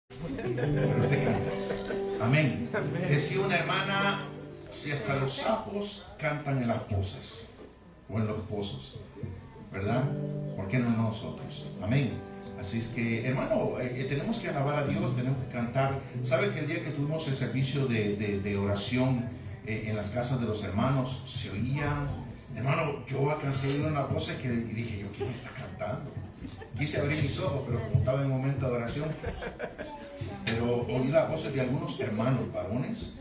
Pero usted canta. Amén. Decía una hermana, si hasta los sapos cantan en las pozas o en los pozos, ¿verdad? ¿Por qué no nosotros? Amén. Así es que, hermano, tenemos que alabar a Dios, tenemos que cantar. ¿Sabe que el día que tuvimos el servicio de oración en las casas de los hermanos, se oía, hermano, yo alcancé a oír una voz que dije, yo, ¿quién está cantando? Quise abrir mis ojos, pero como estaba en un momento de oración, pero oí la voz de algunos hermanos varones,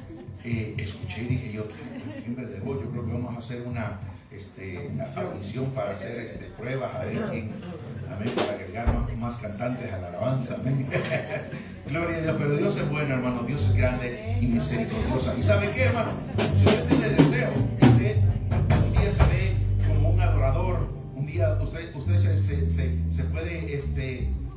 escuché y dije, yo tengo el timbre de voz, yo creo que vamos a hacer una audición para hacer pruebas, a ver quién, amén, para agregar más cantantes a la alabanza, amén. Gloria a Dios, pero Dios es bueno, hermano, Dios es grande y misericordioso. ¿Y sabe qué, hermano? Si usted tiene deseo, usted un día se ve como un adorador, un día usted se puede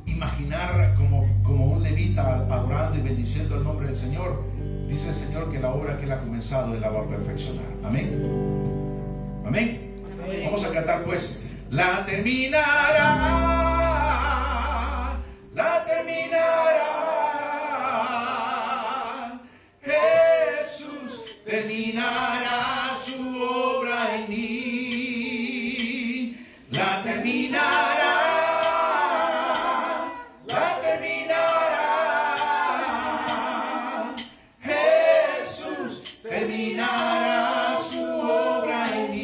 imaginar como un levita adorando y bendiciendo el nombre del Señor. Dice el Señor que la obra que Él ha comenzado, Él la va a perfeccionar. Amén. Amén. Vamos a cantar pues. La terminará, la terminará. Jesús terminará su obra en mí. La terminará, la terminará. Jesús terminará su obra en mí.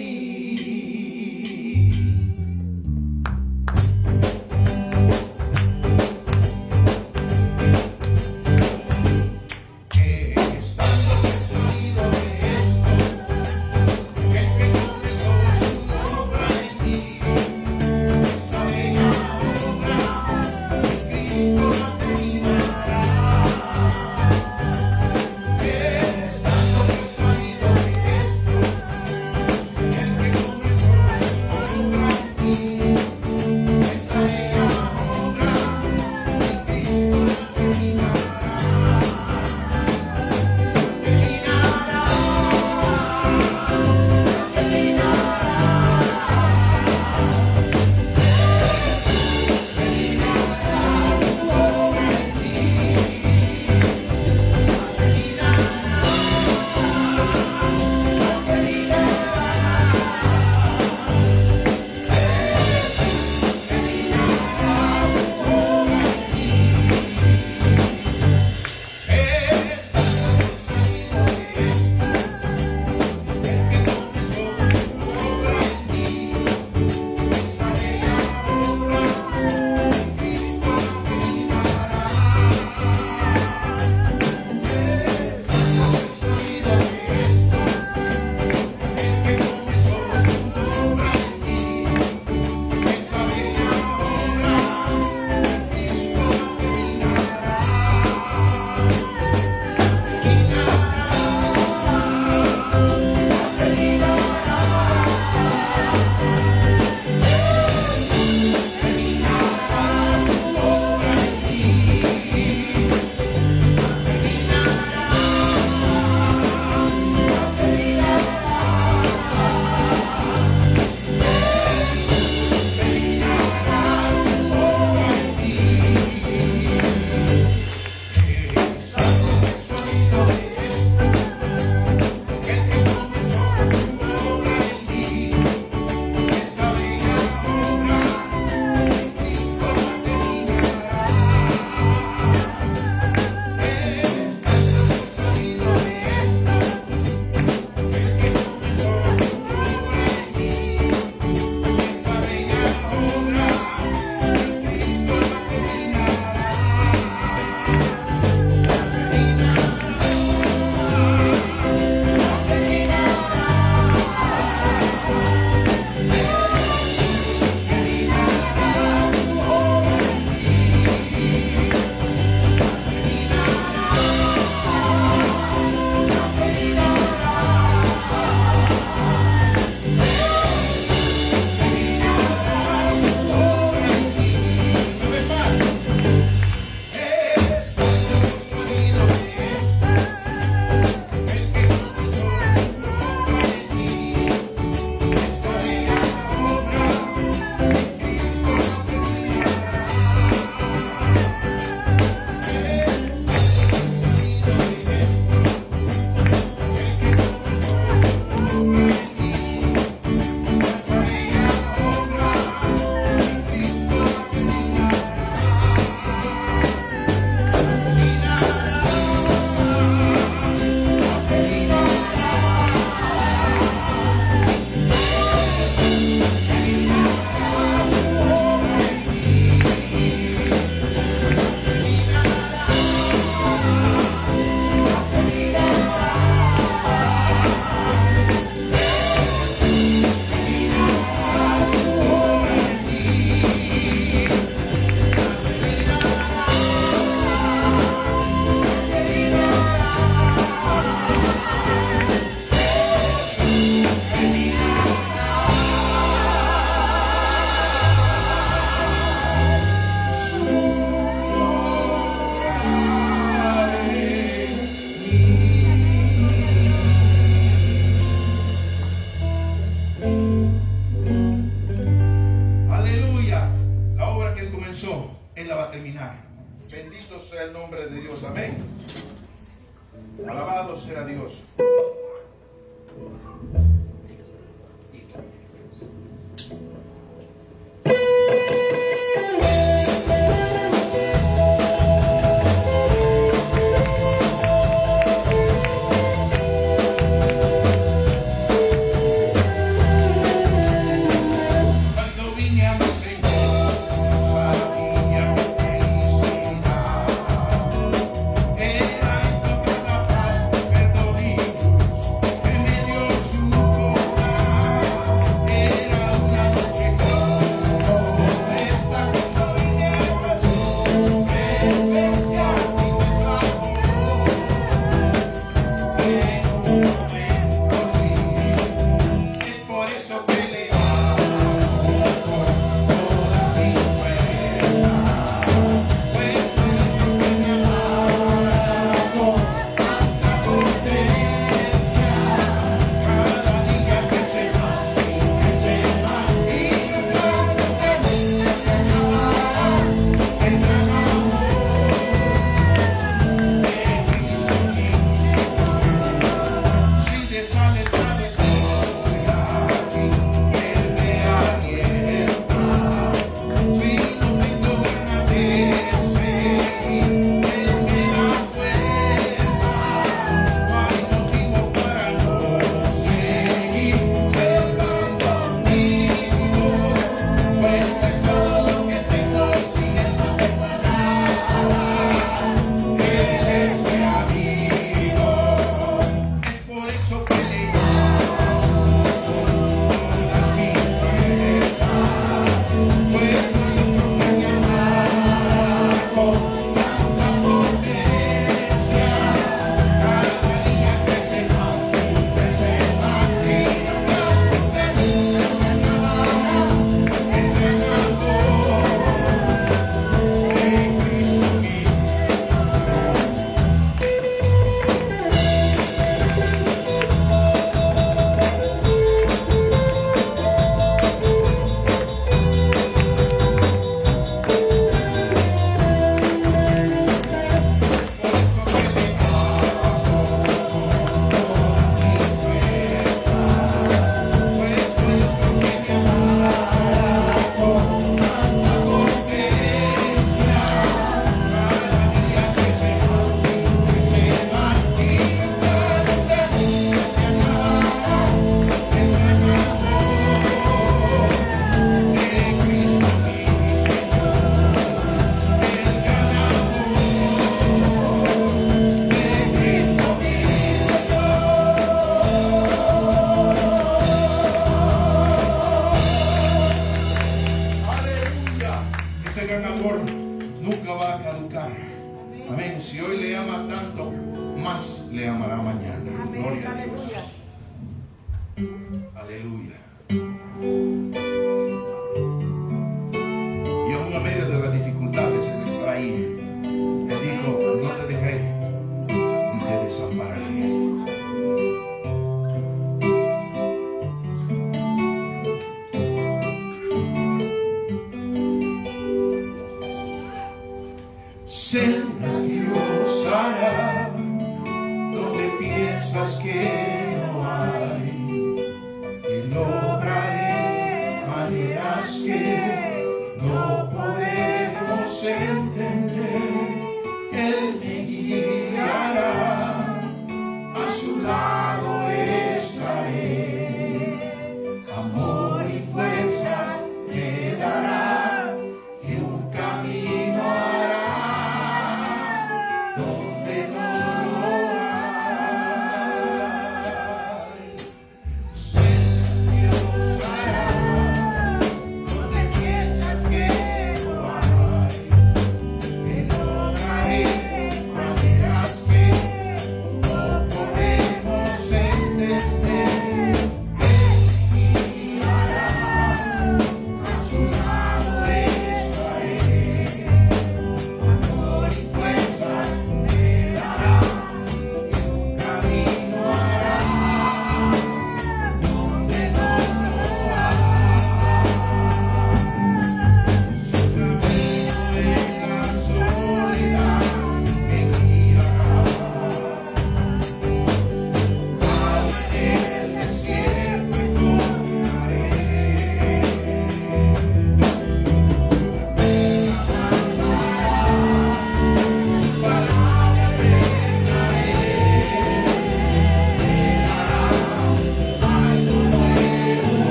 Bendito sea el nombre de Dios. Amén. Alabado sea Dios. Amén. Si hoy le ama tanto, más le amará mañana. Amén. Gloria a Dios. Aleluya. Y aún a medio de las dificultades, Él está ahí. Él dijo, no te dejaré ni te desampararé. Sendas Dios hará donde piensas que no hay. Él obra en maneras que no podemos entender. Él me guiará, a su lado estaré. Amor y fuerzas me dará y un camino hará.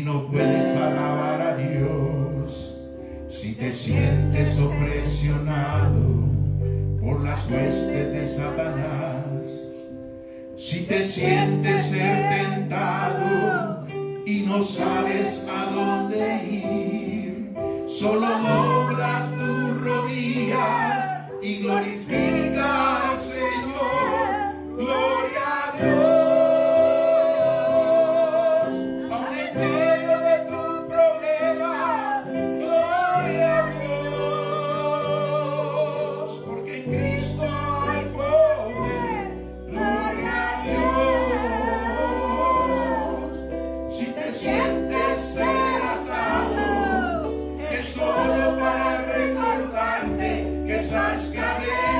no puedes alabar a Dios, si te sientes opresionado por las huestes de Satanás, si te sientes ser tentado y no sabes a dónde ir, solo dobla tus rodillas y glorifica al Señor. Gloria a Dios, aun en medio de tu problema. Gloria a Dios, porque en Cristo hay poder. Gloria a Dios. Si te sientes ser atado, es solo para recordarte que esas cadenas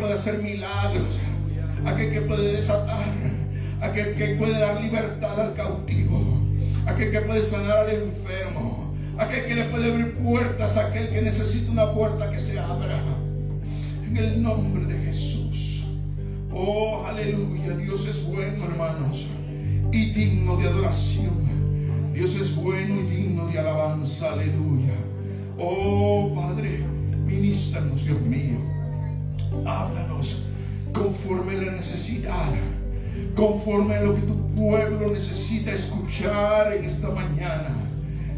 Hacer milagros, aquel que puede desatar, aquel que puede dar libertad al cautivo, aquel que puede sanar al enfermo, aquel que le puede abrir puertas a aquel que necesita una puerta que se abra, en el nombre de Jesús. Oh, aleluya. Dios es bueno, hermanos, y digno de adoración. Dios es bueno y digno de alabanza, aleluya. Oh, Padre, ministranos, Dios mío. Háblanos conforme a la necesidad, conforme a lo que tu pueblo necesita escuchar en esta mañana.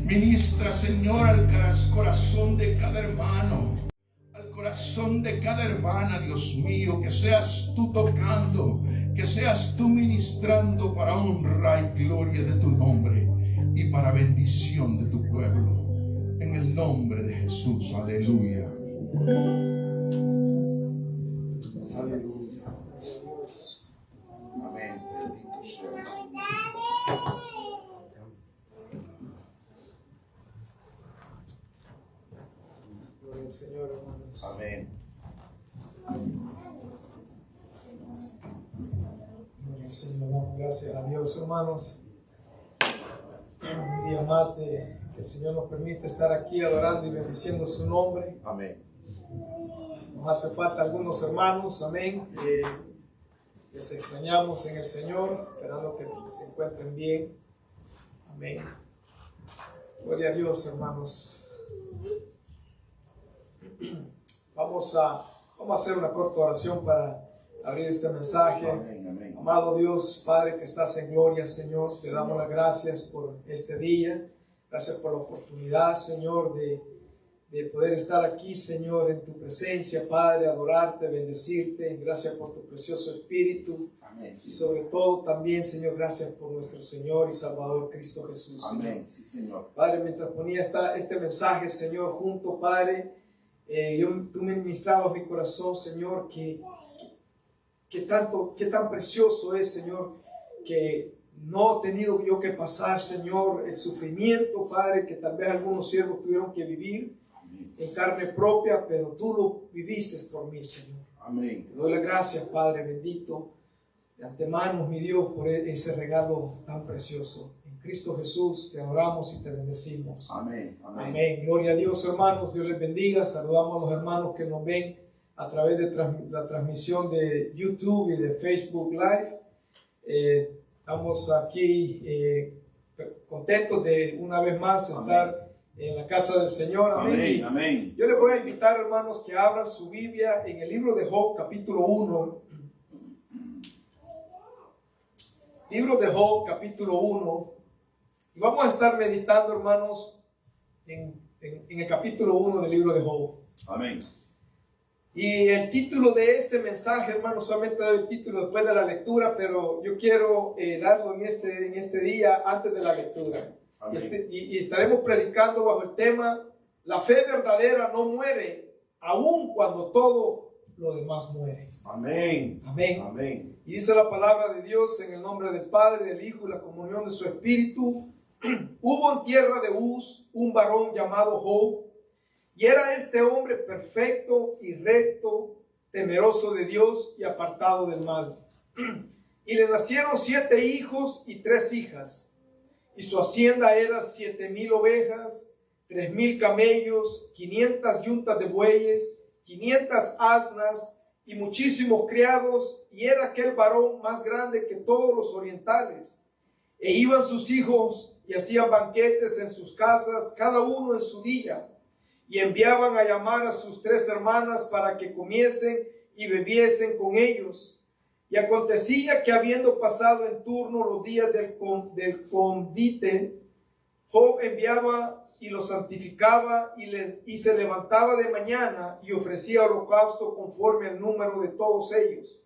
Ministra, Señor, al corazón de cada hermano, al corazón de cada hermana, Dios mío, que seas tú tocando, que seas tú ministrando para honra y gloria de tu nombre y para bendición de tu pueblo. En el nombre de Jesús, aleluya. Aleluya. Amén. Bendito seas. Gloria al Señor, hermanos. Amén. Gloria al Señor, damos gracias a Dios, hermanos. Un día más de que el Señor nos permite estar aquí adorando y bendiciendo su nombre. Amén. Nos hace falta algunos hermanos, amén. Les extrañamos en el Señor, esperando que se encuentren bien. Amén. Gloria a Dios, hermanos. Vamos a hacer una corta oración para abrir este mensaje. Amén, amén. Amado Dios, Padre que estás en gloria, Señor, te damos las gracias por este día. Gracias por la oportunidad, Señor, de poder estar aquí, Señor, en tu presencia, Padre, adorarte, bendecirte. Gracias por tu precioso Espíritu. Amén. Y sobre todo también, Señor, gracias por nuestro Señor y Salvador Cristo Jesús. Amén. Sí, Señor. Padre, mientras ponía este mensaje, Señor, junto, Padre, tú me ministrabas mi corazón, Señor, que tan precioso es, Señor, que no he tenido yo que pasar, Señor, el sufrimiento, Padre, que tal vez algunos siervos tuvieron que vivir en carne propia, pero tú lo viviste por mí, Señor. Amén. Te doy las gracias, Padre bendito, de antemano, mi Dios, por ese regalo tan precioso. En Cristo Jesús te adoramos y te bendecimos. Amén. Amén. Amén. Gloria a Dios, hermanos. Dios les bendiga. Saludamos a los hermanos que nos ven a través de la transmisión de YouTube y de Facebook Live. Estamos aquí contentos de una vez más estar en la casa del Señor. Amén. Amén. Amén. Yo les voy a invitar, hermanos, que abran su Biblia en el libro de Job, capítulo 1. Libro de Job, capítulo 1. Y vamos a estar meditando, hermanos, en el capítulo 1 del libro de Job. Amén. Y el título de este mensaje, hermanos, solamente doy el título después de la lectura, pero yo quiero darlo en este día antes de la lectura. Y estaremos predicando bajo el tema: la fe verdadera no muere, aun cuando todo lo demás muere. Amén. Amén. Amén. Y dice la palabra de Dios en el nombre del Padre, del Hijo y la comunión de su Espíritu. Hubo en tierra de Uz un varón llamado Job, y era este hombre perfecto y recto, temeroso de Dios y apartado del mal. Y le nacieron 7 hijos y 3 hijas. Y su hacienda era 7,000 ovejas, 3,000 camellos, 500 yuntas de bueyes, 500 asnas y muchísimos criados. Y era aquel varón más grande que todos los orientales. E iban sus hijos y hacían banquetes en sus casas, cada uno en su día. Y enviaban a llamar a sus 3 hermanas para que comiesen y bebiesen con ellos. Y acontecía que habiendo pasado en turno los días del convite, Job enviaba y los santificaba y se levantaba de mañana y ofrecía holocausto conforme al número de todos ellos.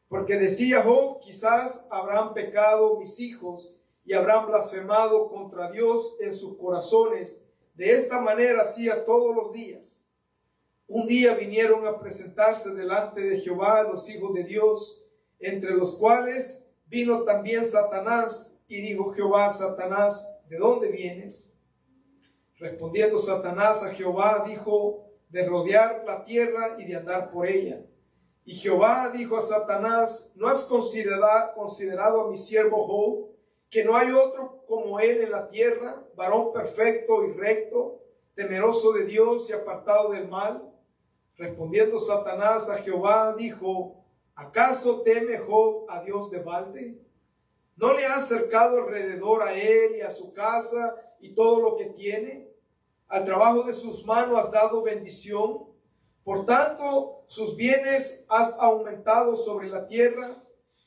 Porque decía Job, quizás habrán pecado mis hijos y habrán blasfemado contra Dios en sus corazones. De esta manera hacía todos los días. Un día vinieron a presentarse delante de Jehová los hijos de Dios, entre los cuales vino también Satanás, y dijo Jehová a Satanás, ¿de dónde vienes? Respondiendo Satanás a Jehová, dijo, de rodear la tierra y de andar por ella. Y Jehová dijo a Satanás, ¿no has considerado a mi siervo Job, que no hay otro como él en la tierra, varón perfecto y recto, temeroso de Dios y apartado del mal? Respondiendo Satanás a Jehová, dijo, ¿acaso teme Job a Dios de balde? ¿No le ha acercado alrededor a él y a su casa y todo lo que tiene? Al trabajo de sus manos has dado bendición. Por tanto, sus bienes has aumentado sobre la tierra.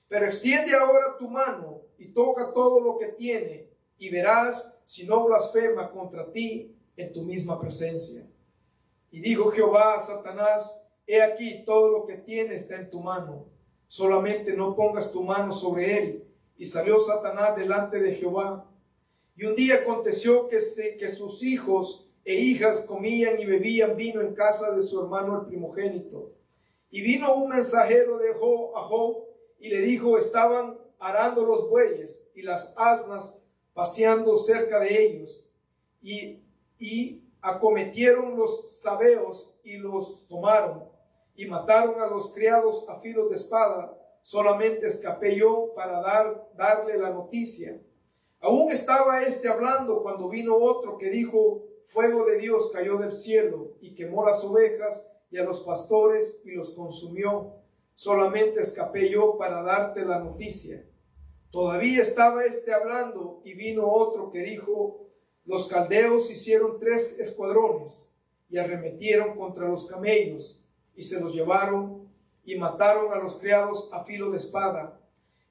Pero extiende ahora tu mano y toca todo lo que tiene, y verás si no blasfema contra ti en tu misma presencia. Y dijo Jehová a Satanás, he aquí todo lo que tiene está en tu mano, solamente no pongas tu mano sobre él. Y salió Satanás delante de Jehová. Y un día aconteció que sus hijos e hijas comían y bebían vino en casa de su hermano el primogénito. Y vino un mensajero de Job a Job y le dijo, estaban arando los bueyes y las asnas paseando cerca de ellos. Y acometieron los sabeos y los tomaron y mataron a los criados a filo de espada. Solamente escapé yo para darle la noticia. Aún estaba hablando cuando vino otro que dijo, fuego de Dios cayó del cielo y quemó las ovejas y a los pastores y los consumió. Solamente escapé yo para darte la noticia. Todavía estaba hablando y vino otro que dijo, los caldeos hicieron 3 escuadrones y arremetieron contra los camellos y se los llevaron y mataron a los criados a filo de espada.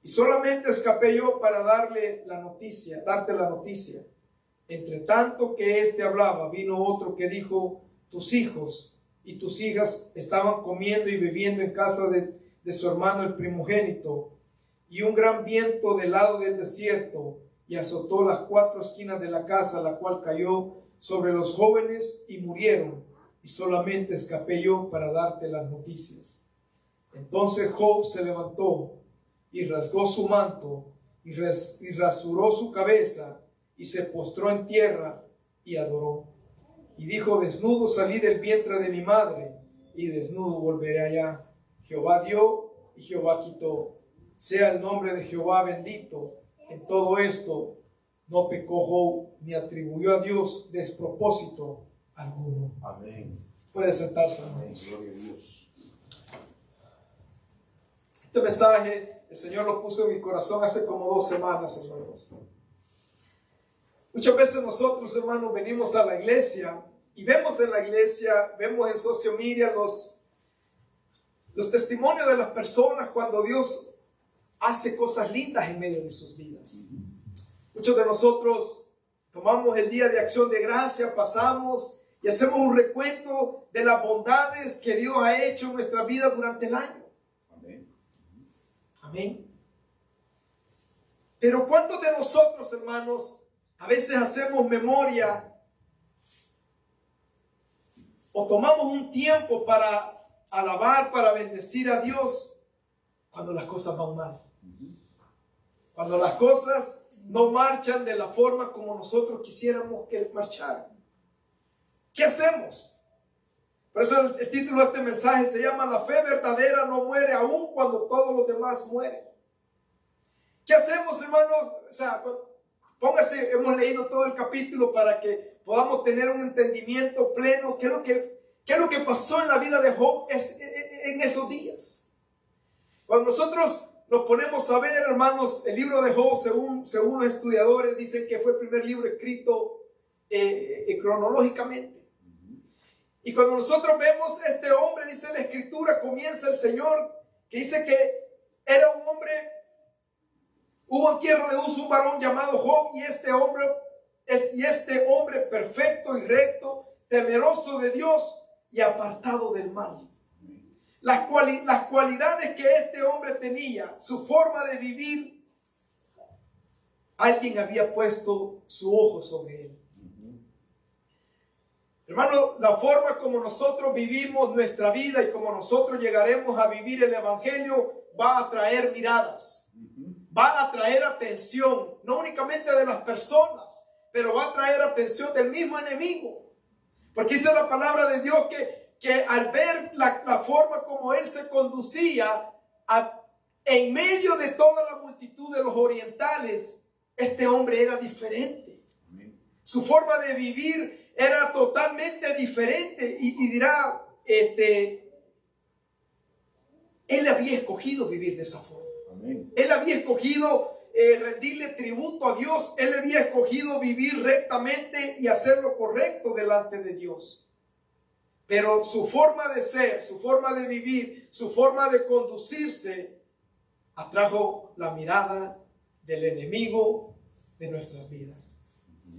Y solamente escapé yo para darte la noticia. Entre tanto que hablaba, vino otro que dijo, tus hijos y tus hijas estaban comiendo y bebiendo en casa de su hermano el primogénito. Y un gran viento del lado del desierto y azotó las 4 esquinas de la casa, la cual cayó sobre los jóvenes y murieron. Y solamente escapé yo para darte las noticias. Entonces Job se levantó y rasgó su manto y rasuró su cabeza y se postró en tierra y adoró. Y dijo, desnudo salí del vientre de mi madre y desnudo volveré allá. Jehová dio y Jehová quitó. Sea el nombre de Jehová bendito. En todo esto no pecó Job ni atribuyó a Dios despropósito alguno. Amén. Puede sentarse. Amén. Gloria a Dios. Este mensaje el Señor lo puso en mi corazón hace como 2 semanas, hermanos. Muchas veces nosotros, hermanos, venimos a la iglesia y vemos en la iglesia, vemos en social media los testimonios de las personas cuando Dios hace cosas lindas en medio de sus vidas. Muchos de nosotros tomamos el día de acción de gracia, pasamos y hacemos un recuento de las bondades que Dios ha hecho en nuestra vida durante el año. Amén. Pero ¿cuántos de nosotros, hermanos, a veces hacemos memoria o tomamos un tiempo para alabar, para bendecir a Dios cuando las cosas van mal? Cuando las cosas no marchan de la forma como nosotros quisiéramos que marcharan. ¿Qué hacemos? Por eso el título de este mensaje se llama La fe verdadera no muere aún cuando todos los demás mueren. ¿Qué hacemos, hermanos? O sea, póngase, hemos leído todo el capítulo para que podamos tener un entendimiento pleno. ¿Qué es lo que pasó en la vida de Job en esos días? Cuando nosotros nos ponemos a ver, hermanos, el libro de Job, según los estudiadores, dicen que fue el primer libro escrito cronológicamente. Y cuando nosotros vemos este hombre, dice la escritura, comienza el Señor, que dice que era un hombre, hubo en tierra de Uz un varón llamado Job, y este hombre perfecto y recto, temeroso de Dios y apartado del mal. Las cualidades que este hombre tenía, su forma de vivir, alguien había puesto su ojo sobre él. Hermano, la forma como nosotros vivimos nuestra vida y como nosotros llegaremos a vivir el evangelio va a atraer miradas, va a atraer atención, no únicamente de las personas, pero va a atraer atención del mismo enemigo. Porque dice la palabra de Dios que al ver la forma como él se conducía en medio de toda la multitud de los orientales, este hombre era diferente. Su forma de vivir era totalmente diferente y dirá, él había escogido vivir de esa forma. Amén. Él había escogido rendirle tributo a Dios. Él había escogido vivir rectamente y hacer lo correcto delante de Dios. Pero su forma de ser, su forma de vivir, su forma de conducirse atrajo la mirada del enemigo de nuestras vidas.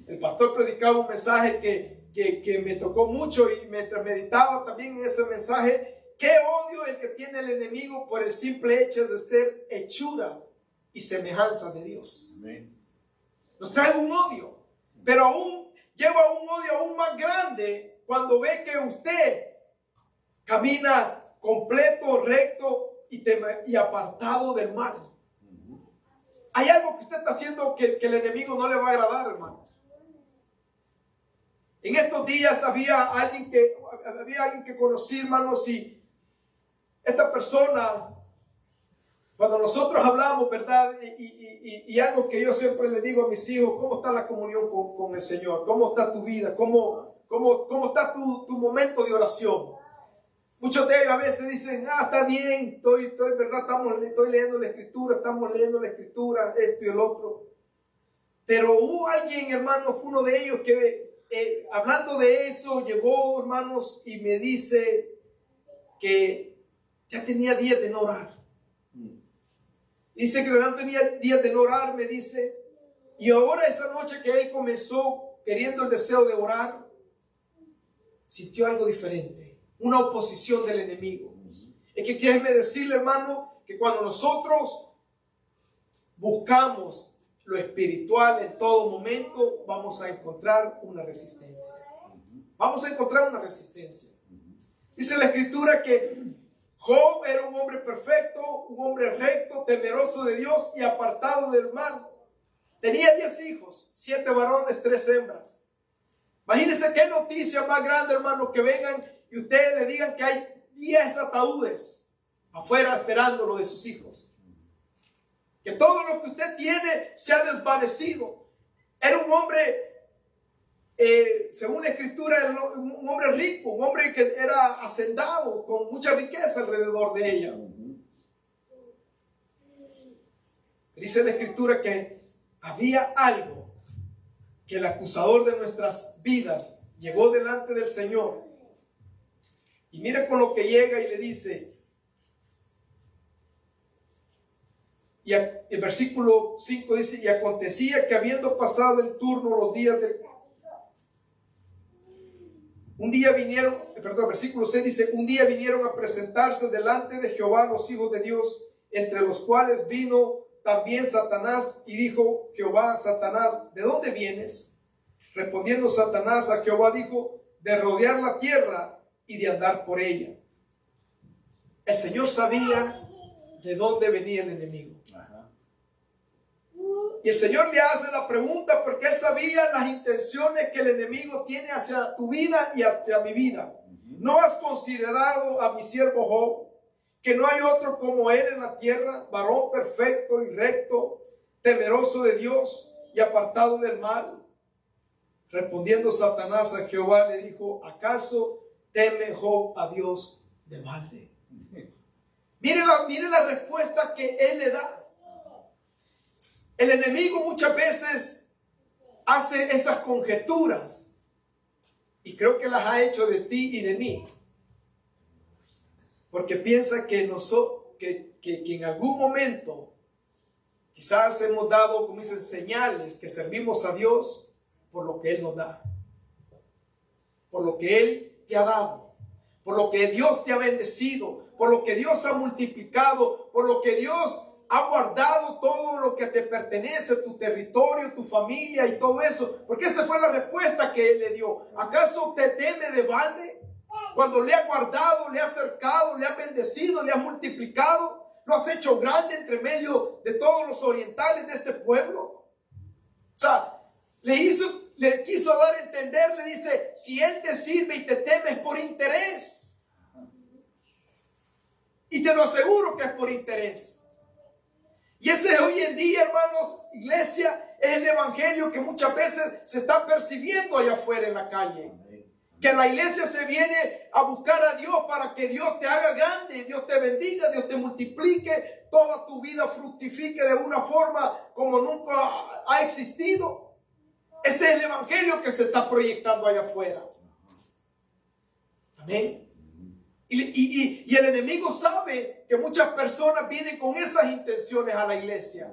El pastor predicaba un mensaje que me tocó mucho, y mientras meditaba también en ese mensaje, qué odio el que tiene el enemigo por el simple hecho de ser hechura y semejanza de Dios. Amén. Nos trae un odio, pero aún lleva un odio aún más grande cuando ve que usted camina completo, recto y apartado del mal. Hay algo que usted está haciendo que el enemigo no le va a agradar, hermanos. En estos días había alguien que conocí, hermanos, y esta persona, cuando nosotros hablamos, ¿verdad? Y algo que yo siempre le digo a mis hijos: ¿cómo está la comunión con el Señor? ¿Cómo está tu vida? ¿Cómo está tu momento de oración? Muchos de ellos a veces dicen: está bien, ¿verdad? Estoy leyendo la Escritura, estamos leyendo la Escritura, esto y el otro. Pero hubo alguien, hermanos, uno de ellos que hablando de eso, llegó, hermanos, y me dice que ya tenía días de no orar. Dice que ya tenía días de no orar, me dice. Y ahora esa noche que él comenzó queriendo el deseo de orar, sintió algo diferente, una oposición del enemigo. Es que déjeme decirle, hermano, que cuando nosotros buscamos lo espiritual en todo momento, vamos a encontrar una resistencia. Vamos a encontrar una resistencia. Dice la Escritura que Job era un hombre perfecto, un hombre recto, temeroso de Dios y apartado del mal. Tenía 10 hijos, 7 varones, 3 hembras. Imagínense qué noticia más grande, hermano, que vengan y ustedes le digan que hay 10 ataúdes afuera esperándolo de sus hijos. Que todo lo que usted tiene se ha desvanecido. Era un hombre, según la Escritura, era un hombre rico, un hombre que era hacendado, con mucha riqueza alrededor de ella. Dice la Escritura que había algo que el acusador de nuestras vidas llegó delante del Señor. Y mira con lo que llega y le dice. Y el versículo 5 dice: y acontecía que habiendo pasado en turno los días versículo 6 dice: un día vinieron a presentarse delante de Jehová los hijos de Dios, entre los cuales vino también Satanás, y dijo Jehová a Satanás: ¿de dónde vienes? Respondiendo Satanás a Jehová dijo: de rodear la tierra y de andar por ella. El Señor sabía de dónde venía el enemigo. Y el Señor le hace la pregunta porque Él sabía las intenciones que el enemigo tiene hacia tu vida y hacia mi vida. ¿No has considerado a mi siervo Job, que no hay otro como él en la tierra, varón perfecto y recto, temeroso de Dios y apartado del mal? Respondiendo Satanás a Jehová le dijo, ¿acaso teme Job a Dios de balde? Mire la respuesta que él le da. El enemigo muchas veces hace esas conjeturas y creo que las ha hecho de ti y de mí, porque piensa que en algún momento quizás hemos dado, como dicen, señales que servimos a Dios por lo que Él nos da, por lo que Él te ha dado, por lo que Dios te ha bendecido, por lo que Dios ha multiplicado, por lo que Dios ha guardado todo lo que te pertenece, tu territorio, tu familia y todo eso. Porque esa fue la respuesta que Él le dio. ¿Acaso te teme de balde? Cuando le ha guardado, le ha acercado, le ha bendecido, le ha multiplicado, lo has hecho grande entre medio de todos los orientales de este pueblo. O sea, le quiso dar a entender, le dice, si Él te sirve y te teme es por interés. Y te lo aseguro que es por interés. Y ese hoy en día, hermanos, iglesia, es el evangelio que muchas veces se está percibiendo allá afuera en la calle. Que la iglesia se viene a buscar a Dios para que Dios te haga grande, Dios te bendiga, Dios te multiplique, toda tu vida fructifique de una forma como nunca ha existido. Ese es el evangelio que se está proyectando allá afuera. Amén. Y el enemigo sabe que muchas personas vienen con esas intenciones a la iglesia.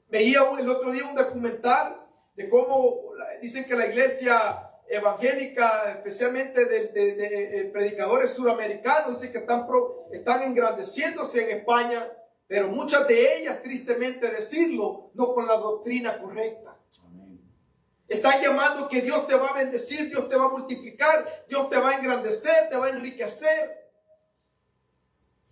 Veía el otro día un documental de cómo dicen que la iglesia evangélica, especialmente de predicadores suramericanos, dicen que están engrandeciéndose en España, pero muchas de ellas, tristemente decirlo, no con la doctrina correcta. Están llamando que Dios te va a bendecir, Dios te va a multiplicar, Dios te va a engrandecer, te va a enriquecer.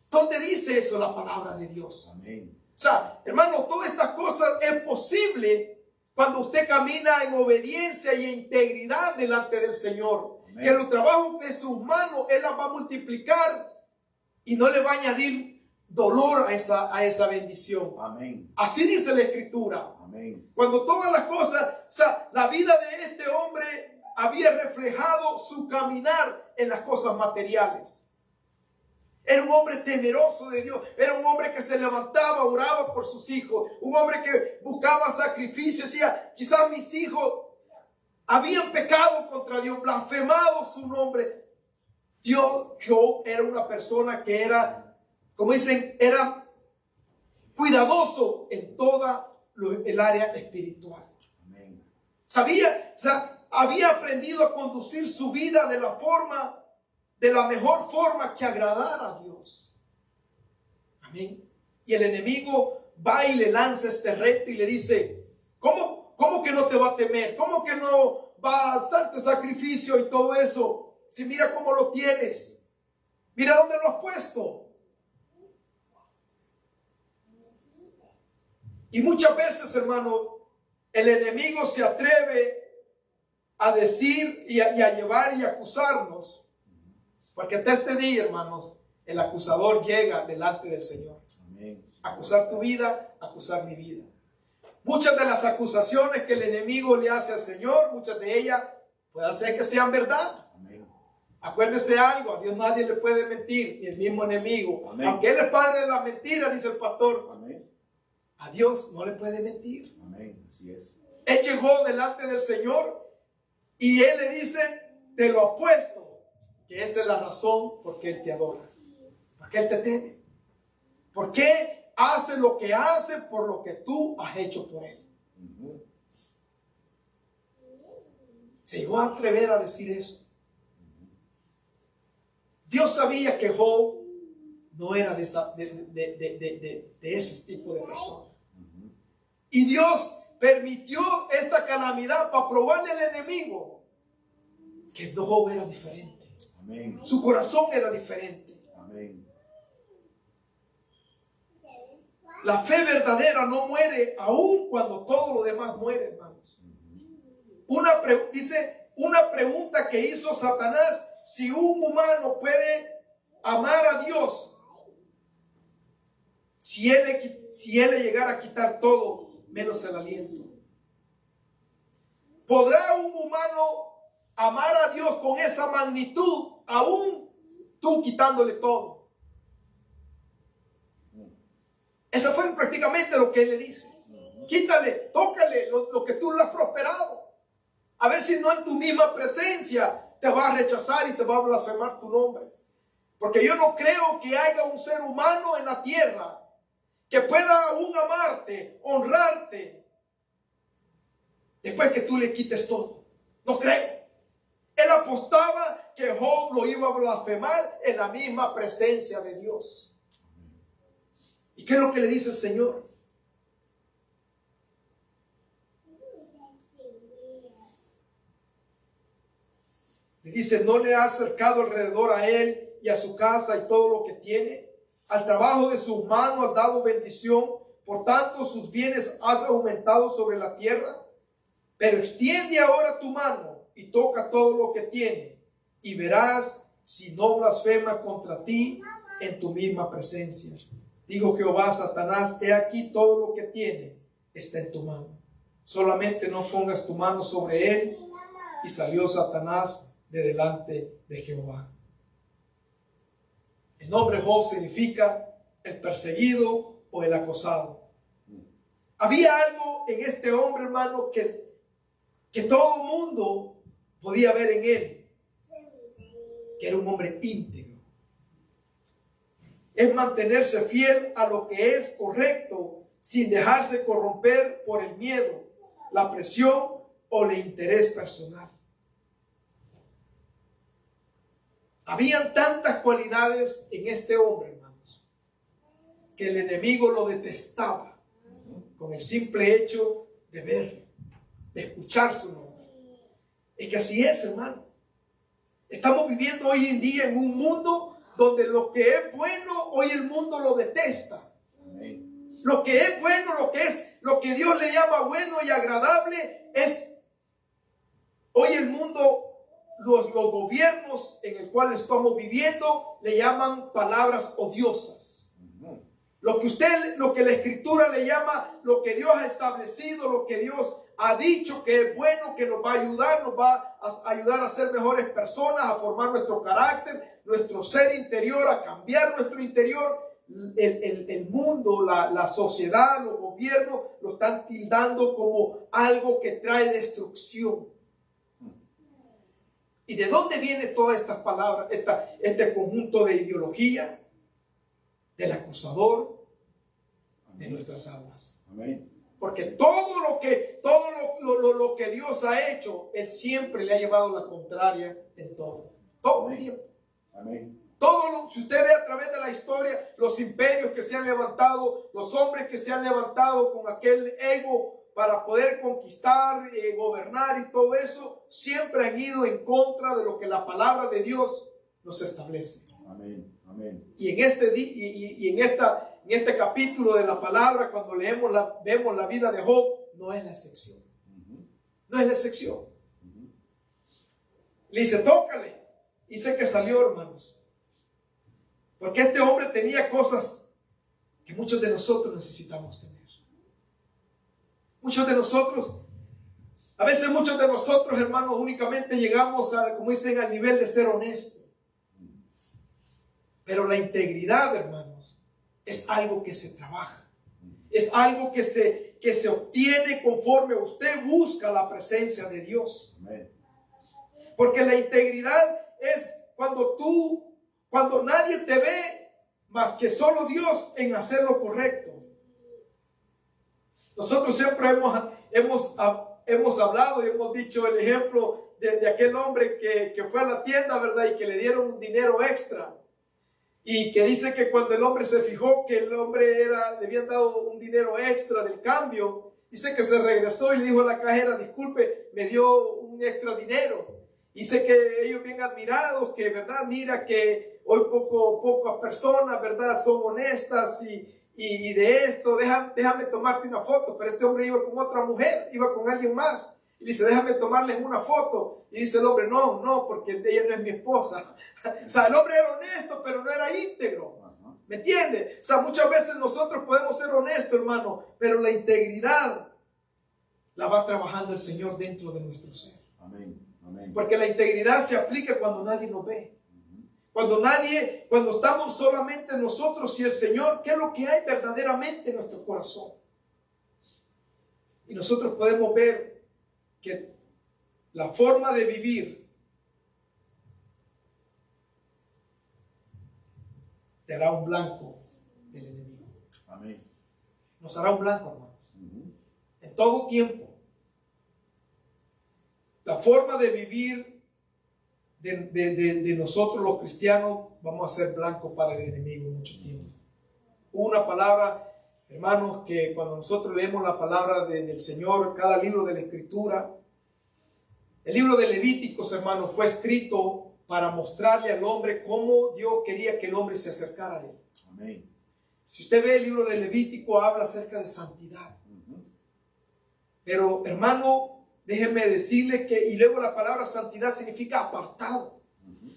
¿Dónde dice eso la palabra de Dios? Amén. O sea, hermano, todas estas cosas es posible cuando usted camina en obediencia y en integridad delante del Señor. Amén. Que los trabajos de sus manos Él las va a multiplicar y no le va a añadir dolor a esa bendición. Amén. Así dice la Escritura. Amén. Cuando todas las cosas, o sea, la vida de este hombre había reflejado su caminar en las cosas materiales. Era un hombre temeroso de Dios. Era un hombre que se levantaba, oraba por sus hijos. Un hombre que buscaba sacrificio. Decía, quizás mis hijos habían pecado contra Dios, blasfemado su nombre. Job era una persona que era, como dicen, era cuidadoso en toda el área espiritual. Amén. Había aprendido a conducir su vida de la mejor forma que agradara a Dios. Amén. Y el enemigo va y le lanza este reto y le dice, ¿cómo que no te va a temer? ¿Cómo que no va a darte sacrificio y todo eso? Si mira cómo lo tienes. Mira dónde lo has puesto. Y muchas veces, hermano, el enemigo se atreve a decir y a llevar y acusarnos. Porque hasta este día, hermanos, el acusador llega delante del Señor. Amén. Acusar tu vida, acusar mi vida. Muchas de las acusaciones que el enemigo le hace al Señor, muchas de ellas puede ser que sean verdad. Amén. Acuérdese algo, a Dios nadie le puede mentir, ni el mismo enemigo. Amén. Aunque Él es padre de la mentira, dice el pastor. Amén. A Dios no le puede mentir. Amén. Así es. Él llegó delante del Señor y Él le dice, te lo apuesto, que esa es la razón por qué Él te adora, por qué Él te teme, por qué hace lo que hace por lo que tú has hecho por Él. Se llegó a atrever a decir eso. Dios sabía que Job no era de ese tipo de persona. Y Dios permitió esta calamidad para probarle al enemigo que Job era diferente. Amén. Su corazón era diferente. Amén. La fe verdadera no muere aun cuando todo lo demás muere, hermanos. Dice una pregunta que hizo Satanás: si un humano puede amar a Dios, si él le llegara a quitar todo, menos el aliento. ¿Podrá un humano amar a Dios con esa magnitud, aún tú quitándole todo? Eso fue prácticamente lo que él le dice. Quítale, tócale lo que tú le has prosperado. A ver si no en tu misma presencia te va a rechazar y te va a blasfemar tu nombre. Porque yo no creo que haya un ser humano en la tierra que pueda aún amarte, honrarte, después que tú le quites todo. No creo. Él apostaba que Job lo iba a blasfemar en la misma presencia de Dios. ¿Y qué es lo que le dice el Señor? Le dice, ¿no le has acercado alrededor a él y a su casa y todo lo que tiene? Al trabajo de sus manos has dado bendición, por tanto sus bienes has aumentado sobre la tierra. Pero extiende ahora tu mano y toca todo lo que tiene, y verás si no blasfema contra ti en tu misma presencia. Dijo Jehová a Satanás, he aquí todo lo que tiene está en tu mano. Solamente no pongas tu mano sobre él. Y salió Satanás de delante de Jehová. El nombre Job significa el perseguido o el acosado. Había algo en este hombre, hermano, que todo el mundo podía ver en él, que era un hombre íntegro. Es mantenerse fiel a lo que es correcto sin dejarse corromper por el miedo, la presión o el interés personal. Habían tantas cualidades en este hombre, hermanos, que el enemigo lo detestaba con el simple hecho de verlo, de escuchar su nombre. Es que así es, hermano. Estamos viviendo hoy en día en un mundo donde lo que es bueno, hoy el mundo lo detesta. Lo que es bueno, lo que Dios le llama bueno y agradable, hoy el mundo, los gobiernos en el cual estamos viviendo, le llaman palabras odiosas. Lo que la Escritura le llama, lo que Dios ha establecido, lo que Dios ha dicho que es bueno, que nos va a ayudar a ser mejores personas, a formar nuestro carácter, nuestro ser interior, a cambiar nuestro interior. El mundo, la sociedad, los gobiernos lo están tildando como algo que trae destrucción. ¿Y de dónde viene todas estas palabras, este conjunto de ideología? Del acusador de nuestras almas. Amén. Porque todo lo que Dios ha hecho, Él siempre le ha llevado la contraria en todo. Todo el tiempo. Amén. Si usted ve a través de la historia, los imperios que se han levantado, los hombres que se han levantado con aquel ego para poder conquistar, gobernar y todo eso, siempre han ido en contra de lo que la palabra de Dios nos establece. Amén. Amén. Y en este capítulo de la palabra, cuando vemos la vida de Job, no es la excepción. No es la excepción. Le dice, tócale. Dice que salió, hermanos. Porque este hombre tenía cosas que muchos de nosotros necesitamos tener. A veces muchos de nosotros, hermanos, únicamente llegamos como dicen, al nivel de ser honesto. Pero la integridad, hermanos, es algo que se trabaja. Es algo que se obtiene conforme usted busca la presencia de Dios. Amén. Porque la integridad es cuando nadie te ve más que solo Dios en hacer lo correcto. Nosotros siempre hemos hablado y hemos dicho el ejemplo de aquel hombre que fue a la tienda, ¿verdad? Y que le dieron un dinero extra. Y que dice que cuando el hombre se fijó que el hombre le habían dado un dinero extra del cambio, dice que se regresó y le dijo a la cajera, disculpe, me dio un extra dinero. Dice que ellos bien admirados, que verdad, mira que hoy pocas personas, verdad, son honestas y de esto, déjame tomarte una foto. Pero este hombre iba con otra mujer, iba con alguien más. Y dice, déjame tomarles una foto. Y dice el hombre, no, porque ella no es mi esposa. O sea, el hombre era honesto, pero no era íntegro. ¿Me entiende? O sea, muchas veces nosotros podemos ser honestos, hermano, pero la integridad la va trabajando el Señor dentro de nuestro ser. Amén. Amén. Porque la integridad se aplica cuando nadie nos ve. Cuando estamos solamente nosotros y el Señor, ¿qué es lo que hay verdaderamente en nuestro corazón? Y nosotros podemos ver que la forma de vivir te hará un blanco del enemigo. Amén. Nos hará un blanco, hermanos. En todo tiempo. La forma de vivir de nosotros los cristianos, vamos a ser blancos para el enemigo mucho tiempo. Una palabra, hermanos, que cuando nosotros leemos la palabra del Señor, cada libro de la Escritura, el libro de Levíticos, hermanos, fue escrito para mostrarle al hombre cómo Dios quería que el hombre se acercara a él. Amén. Si usted ve el libro de Levítico, habla acerca de santidad. Pero, hermano, déjenme decirle que, y luego la palabra santidad significa apartado.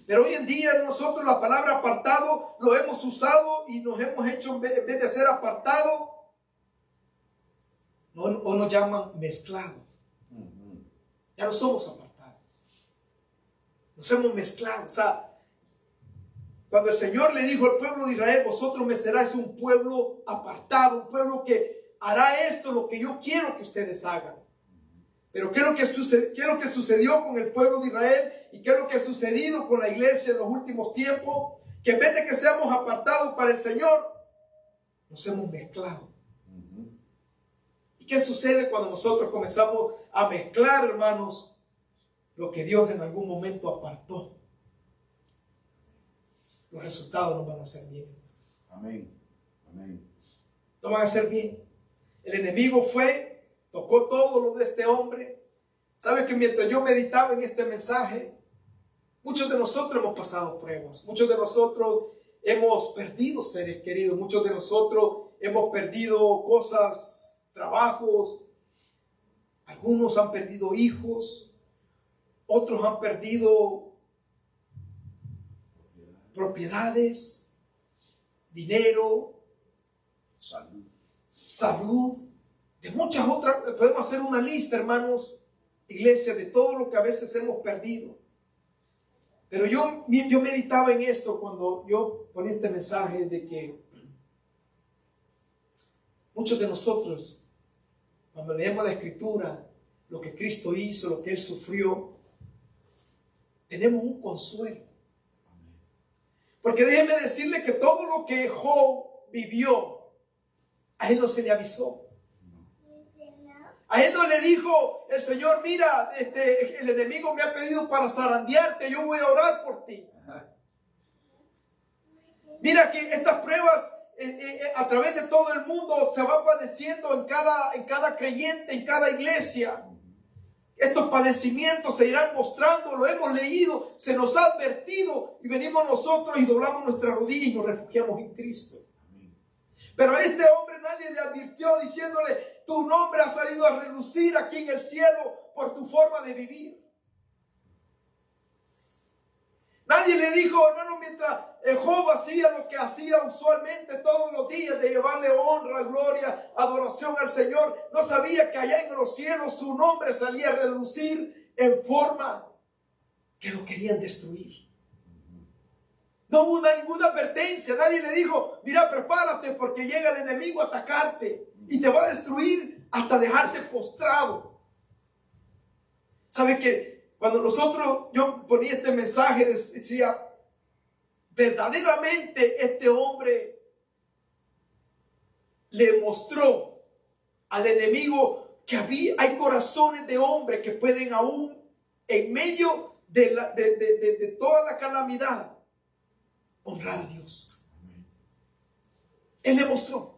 Pero hoy en día nosotros la palabra apartado lo hemos usado y nos hemos hecho, en vez de ser apartado, o nos llaman mezclado. Ya no somos apartados. Nos hemos mezclado. O sea, cuando el Señor le dijo al pueblo de Israel, vosotros me seráis un pueblo apartado, un pueblo que hará esto, lo que yo quiero que ustedes hagan. Pero ¿qué es lo que sucedió con el pueblo de Israel? ¿Y qué es lo que ha sucedido con la iglesia en los últimos tiempos? Que en vez de que seamos apartados para el Señor, nos hemos mezclado. ¿Y qué sucede cuando nosotros comenzamos a mezclar, hermanos, lo que Dios en algún momento apartó? Los resultados no van a ser bien. Amén. Amén. No van a ser bien. El enemigo tocó todo lo de este hombre. ¿Sabe que mientras yo meditaba en este mensaje, muchos de nosotros hemos pasado pruebas, muchos de nosotros hemos perdido seres queridos, muchos de nosotros hemos perdido cosas, trabajos, algunos han perdido hijos, otros han perdido propiedades, dinero, salud, de muchas otras. Podemos hacer una lista, hermanos, iglesia, de todo lo que a veces hemos perdido. Pero yo meditaba en esto cuando yo ponía este mensaje de que muchos de nosotros, cuando leemos la Escritura, lo que Cristo hizo, lo que Él sufrió, tenemos un consuelo. Porque déjeme decirle que todo lo que Job vivió, a él no se le avisó. A él no le dijo el Señor, mira, el enemigo me ha pedido para zarandearte, yo voy a orar por ti. Mira que estas pruebas a través de todo el mundo se van padeciendo en cada creyente, en cada iglesia. Estos padecimientos se irán mostrando, lo hemos leído, se nos ha advertido y venimos nosotros y doblamos nuestra rodilla y nos refugiamos en Cristo. Pero a este hombre nadie le advirtió diciéndole, tu nombre ha salido a relucir aquí en el cielo por tu forma de vivir. Nadie le dijo, hermano, mientras Job hacía lo que hacía usualmente todos los días, de llevarle honra, gloria, adoración al Señor, no sabía que allá en los cielos su nombre salía a relucir en forma que lo querían destruir. No hubo ninguna advertencia, nadie le dijo, mira, prepárate porque llega el enemigo a atacarte y te va a destruir hasta dejarte postrado. ¿Sabe qué? Cuando yo ponía este mensaje, decía, verdaderamente este hombre le mostró al enemigo que hay corazones de hombres que pueden aún, en medio de toda la calamidad, honrar a Dios. Él le mostró.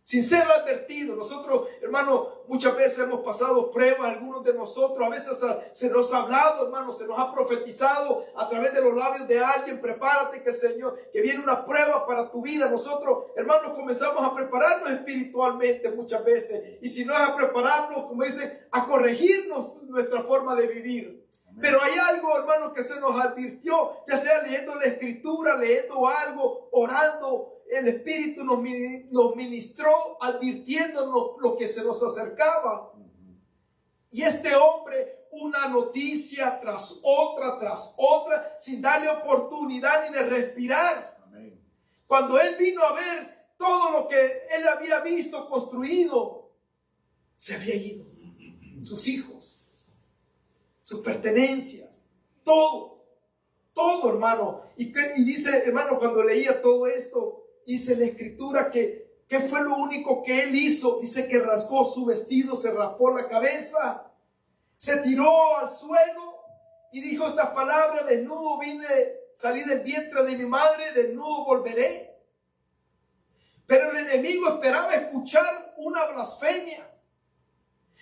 Sin ser advertido. Nosotros, hermanos, muchas veces hemos pasado pruebas, algunos de nosotros, a veces se nos ha hablado, hermanos, se nos ha profetizado a través de los labios de alguien, prepárate que el Señor, que viene una prueba para tu vida. Nosotros, hermanos, comenzamos a prepararnos espiritualmente muchas veces, y si no es a prepararnos, como dicen, a corregirnos nuestra forma de vivir. Pero hay algo, hermano, que se nos advirtió, ya sea leyendo la escritura, leyendo algo, orando. El Espíritu nos ministró advirtiéndonos lo que se nos acercaba. Y este hombre, una noticia tras otra, sin darle oportunidad ni de respirar. Amén. Cuando él vino a ver todo lo que él había visto construido, se había ido. Sus hijos, sus pertenencias, todo, hermano. Y dice, hermano, cuando leía todo esto, dice la escritura que ¿qué fue lo único que él hizo? Dice que rasgó su vestido, se raspó la cabeza, se tiró al suelo y dijo estas palabras: desnudo salí del vientre de mi madre, desnudo volveré. Pero el enemigo esperaba escuchar una blasfemia.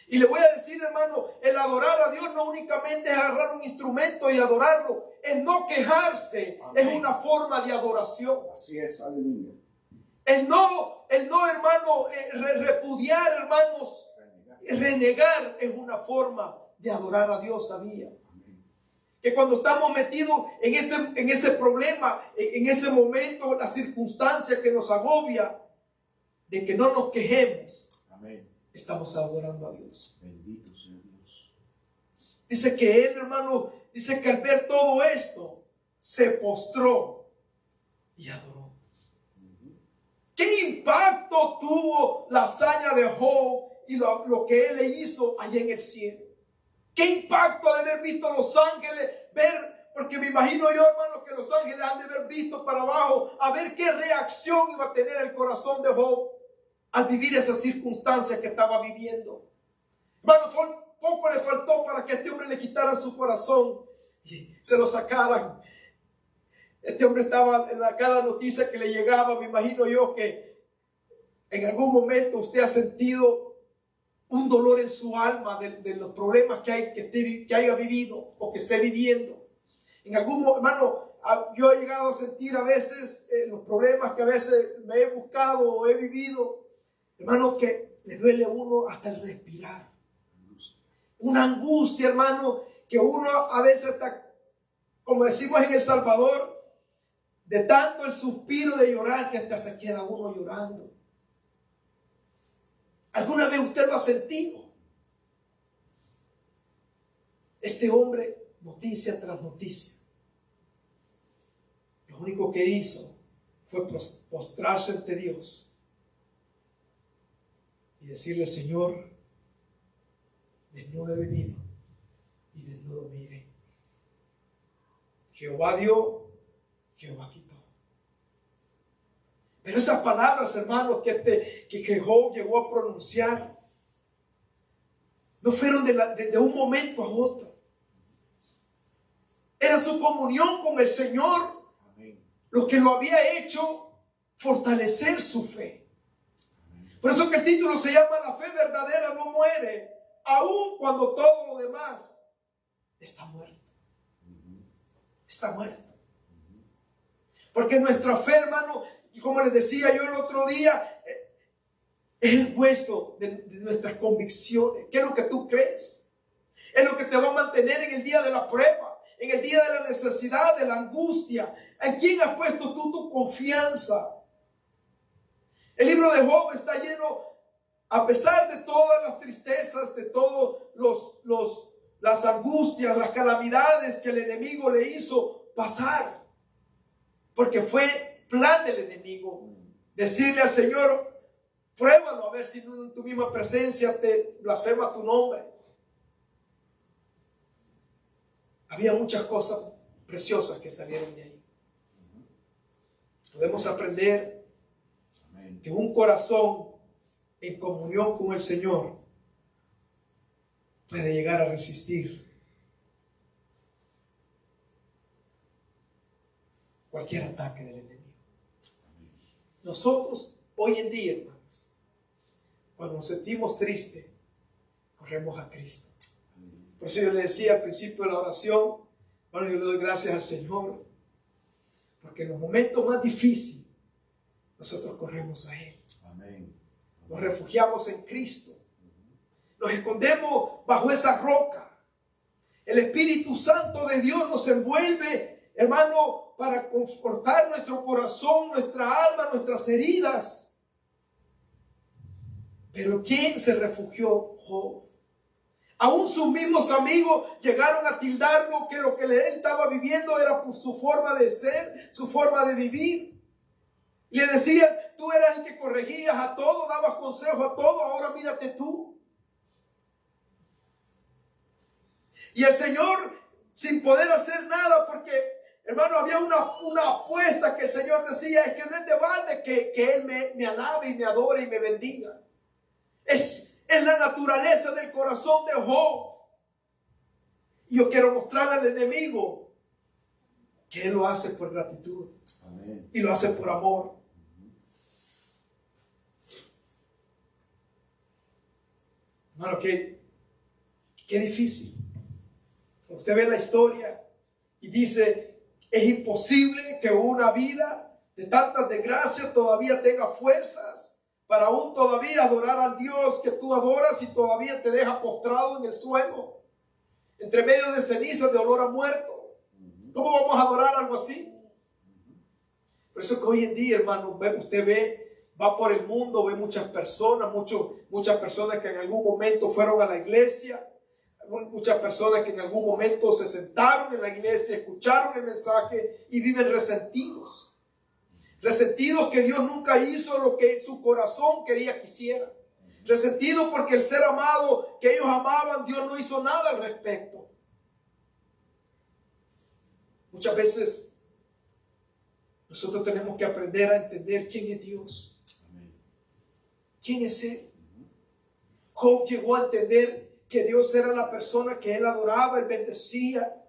Y le voy a decir, hermano, el adorar a Dios no únicamente es agarrar un instrumento y adorarlo. El no quejarse, amén, es una forma de adoración. Así es, aleluya. El no, hermano, repudiar, hermanos, renegar es una forma de adorar a Dios, ¿sabía? Que cuando estamos metidos en ese problema, en ese momento, la circunstancia que nos agobia, de que no nos quejemos, amén, estamos adorando a Dios. Bendito sea Dios. Dice que él, hermano, dice que al ver todo esto, se postró y adoró. ¿Qué impacto tuvo la hazaña de Job y lo que él le hizo allá en el cielo? ¿Qué impacto de haber visto a los ángeles? Porque me imagino yo, hermano, que los ángeles han de haber visto para abajo, a ver qué reacción iba a tener el corazón de Job al vivir esa circunstancia que estaba viviendo. Hermano, poco le faltó para que a este hombre le quitaran su corazón y se lo sacaran. Este hombre estaba en cada noticia que le llegaba. Me imagino yo que en algún momento usted ha sentido un dolor en su alma de los problemas que haya vivido o que esté viviendo. En algún momento, hermano, yo he llegado a sentir a veces los problemas que a veces me he buscado o he vivido, hermano, que le duele a uno hasta el respirar. Una angustia, hermano, que uno a veces está, como decimos en El Salvador, de tanto el suspiro de llorar que hasta se queda uno llorando. ¿Alguna vez usted lo ha sentido? Este hombre, noticia tras noticia, lo único que hizo fue postrarse ante Dios y decirle: Señor, desnudo he venido y desnudo me iré. Jehová dio, Jehová quitó. Pero esas palabras, hermanos, que Job llegó a pronunciar, no fueron de un momento a otro. Era su comunión con el Señor, amén, lo que lo había hecho fortalecer su fe. Por eso que el título se llama La fe verdadera no muere, aun cuando todo lo demás está muerto. Está muerto. Porque nuestra fe, hermano, y como les decía yo el otro día, es el hueso de nuestras convicciones. ¿Qué es lo que tú crees? Es lo que te va a mantener en el día de la prueba, en el día de la necesidad, de la angustia. ¿En quién has puesto tú tu confianza? El libro de Job está lleno, a pesar de todas las tristezas, de todas las angustias, las calamidades que el enemigo le hizo pasar. Porque fue plan del enemigo decirle al Señor: pruébalo a ver si en tu misma presencia te blasfema tu nombre. Había muchas cosas preciosas que salieron de ahí. Podemos aprender que un corazón en comunión con el Señor puede llegar a resistir cualquier ataque del enemigo. Nosotros hoy en día, hermanos, cuando nos sentimos tristes, corremos a Cristo. Por eso yo le decía al principio de la oración, bueno, yo le doy gracias al Señor, porque en los momentos más difíciles, nosotros corremos a Él. Amén. Nos refugiamos en Cristo. Nos escondemos bajo esa roca El Espíritu Santo de Dios nos envuelve, hermano, para confortar nuestro corazón, nuestra alma, nuestras heridas. Pero ¿quién se refugió? Job. Aún sus mismos amigos llegaron a tildarlo que lo que él estaba viviendo era por su forma de ser, su forma de vivir. Le decían, tú eras el que corregías a todo, dabas consejo a todo, ahora mírate tú. Y el Señor, sin poder hacer nada, porque, hermano, había una apuesta que el Señor decía, es que no es de balde que Él me alabe y me adore y me bendiga. Es la naturaleza del corazón de Job. Y yo quiero mostrarle al enemigo que Él lo hace por gratitud. Amén. Y lo hace por amor. Hermano, qué difícil. Usted ve la historia y dice, es imposible que una vida de tantas desgracias todavía tenga fuerzas para aún todavía adorar al Dios que tú adoras y todavía te deja postrado en el suelo, entre medio de cenizas, de olor a muerto. ¿Cómo vamos a adorar algo así? Por eso que hoy en día, hermano, usted ve, va por el mundo, ve muchas personas que en algún momento fueron a la iglesia, muchas personas que en algún momento se sentaron en la iglesia, escucharon el mensaje y viven resentidos. Resentidos que Dios nunca hizo lo que su corazón quería que hiciera. Resentidos porque el ser amado que ellos amaban, Dios no hizo nada al respecto. Muchas veces nosotros tenemos que aprender a entender quién es Dios. ¿Quién es Él? Job llegó a entender que Dios era la persona que él adoraba, él bendecía.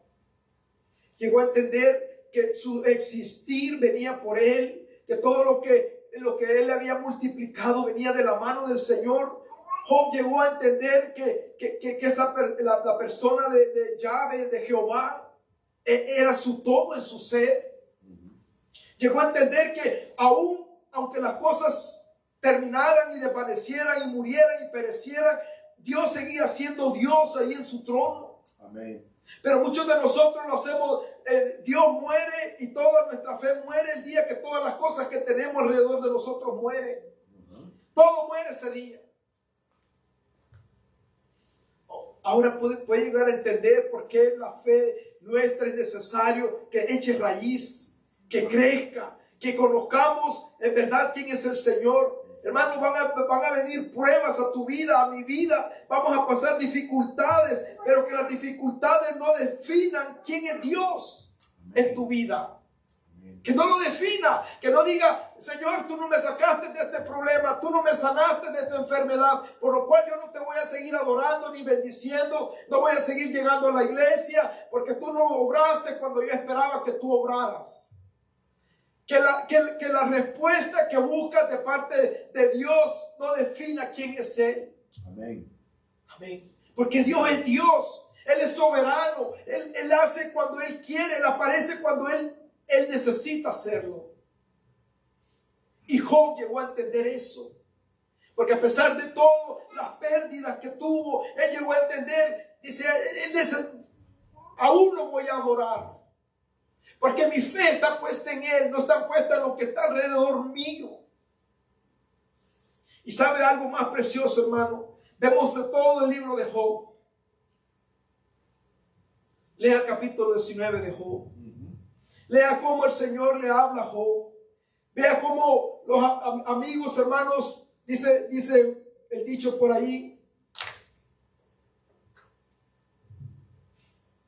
Llegó a entender que su existir venía por él, que todo lo que él había multiplicado venía de la mano del Señor. Job llegó a entender que la persona de Yahvé, de Jehová, era su todo en su ser. Llegó a entender que aunque las cosas terminaran y desvanecieran y murieran y perecieran, Dios seguía siendo Dios ahí en su trono. Amén. Pero muchos de nosotros lo hacemos, Dios muere y toda nuestra fe muere el día que todas las cosas que tenemos alrededor de nosotros mueren. Todo muere ese día. Ahora puede llegar a entender por qué la fe nuestra es necesario que eche raíz, que crezca, que conozcamos en verdad quién es el Señor. Hermanos, van a venir pruebas a tu vida, a mi vida. Vamos a pasar dificultades, pero que las dificultades no definan quién es Dios en tu vida. Que no lo defina, que no diga, Señor, tú no me sacaste de este problema, tú no me sanaste de esta enfermedad, por lo cual yo no te voy a seguir adorando ni bendiciendo, no voy a seguir llegando a la iglesia, porque tú no obraste cuando yo esperaba que tú obraras. Que la respuesta que buscas de parte de Dios no defina quién es Él. Amén. Amén. Porque Dios es Dios. Él es soberano. Él hace cuando Él quiere. Él aparece cuando Él necesita hacerlo. Y Job llegó a entender eso. Porque a pesar de todas las pérdidas que tuvo, él llegó a entender, dice, aún lo voy a adorar. Porque mi fe está puesta en Él, no está puesta en lo que está alrededor mío. Y sabe algo más precioso, hermano. Vemos todo el libro de Job. Lea el capítulo 19 de Job. Lea cómo el Señor le habla a Job. Vea cómo los amigos, hermanos, dice el dicho por ahí.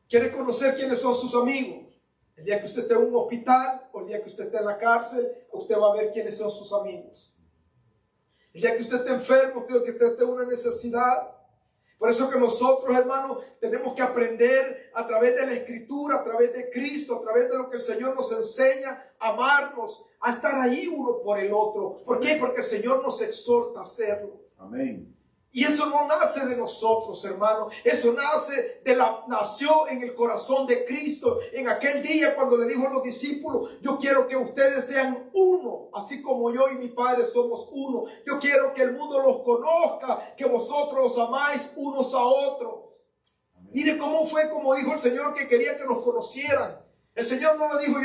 ¿Quiere conocer quiénes son sus amigos? El día que usted esté en un hospital o el día que usted esté en la cárcel, usted va a ver quiénes son sus amigos. El día que usted esté enfermo, el día que usted esté en una necesidad. Por eso que nosotros, hermanos, tenemos que aprender a través de la Escritura, a través de Cristo, a través de lo que el Señor nos enseña, a amarnos, a estar ahí uno por el otro. ¿Por qué? Porque el Señor nos exhorta a hacerlo. Amén. Y eso no nace de nosotros, hermanos. Eso nació en el corazón de Cristo. En aquel día cuando le dijo a los discípulos, yo quiero que ustedes sean uno, así como yo y mi Padre somos uno. Yo quiero que el mundo los conozca, que vosotros os amáis unos a otros. Mire cómo fue, como dijo el Señor, que quería que nos conocieran. El Señor no lo dijo,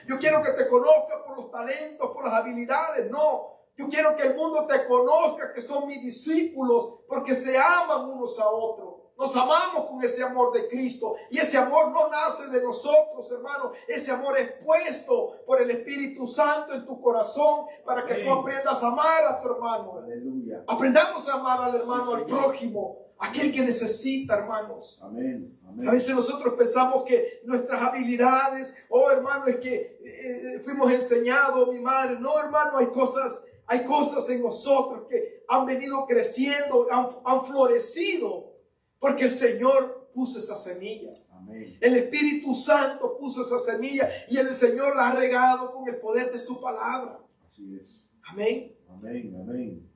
yo quiero que te conozca por los talentos, por las habilidades. No, yo quiero que el mundo te conozca, que son mis discípulos, porque se aman unos a otros. Nos amamos con ese amor de Cristo. Y ese amor no nace de nosotros, hermano. Ese amor es puesto por el Espíritu Santo en tu corazón para que tú aprendas a amar a tu hermano. Aleluya. Aprendamos a amar al hermano, Sí, al Señor. prójimo, aquel que necesita, hermanos. Amén. Amén. A veces nosotros pensamos que nuestras habilidades, oh hermano, es que fuimos enseñados, mi madre. No, hermano, hay cosas en nosotros que han venido creciendo, han florecido, porque el Señor puso esa semilla. Amén. El Espíritu Santo puso esa semilla y el Señor la ha regado con el poder de su palabra. Así es. Amén. Amén. Amén.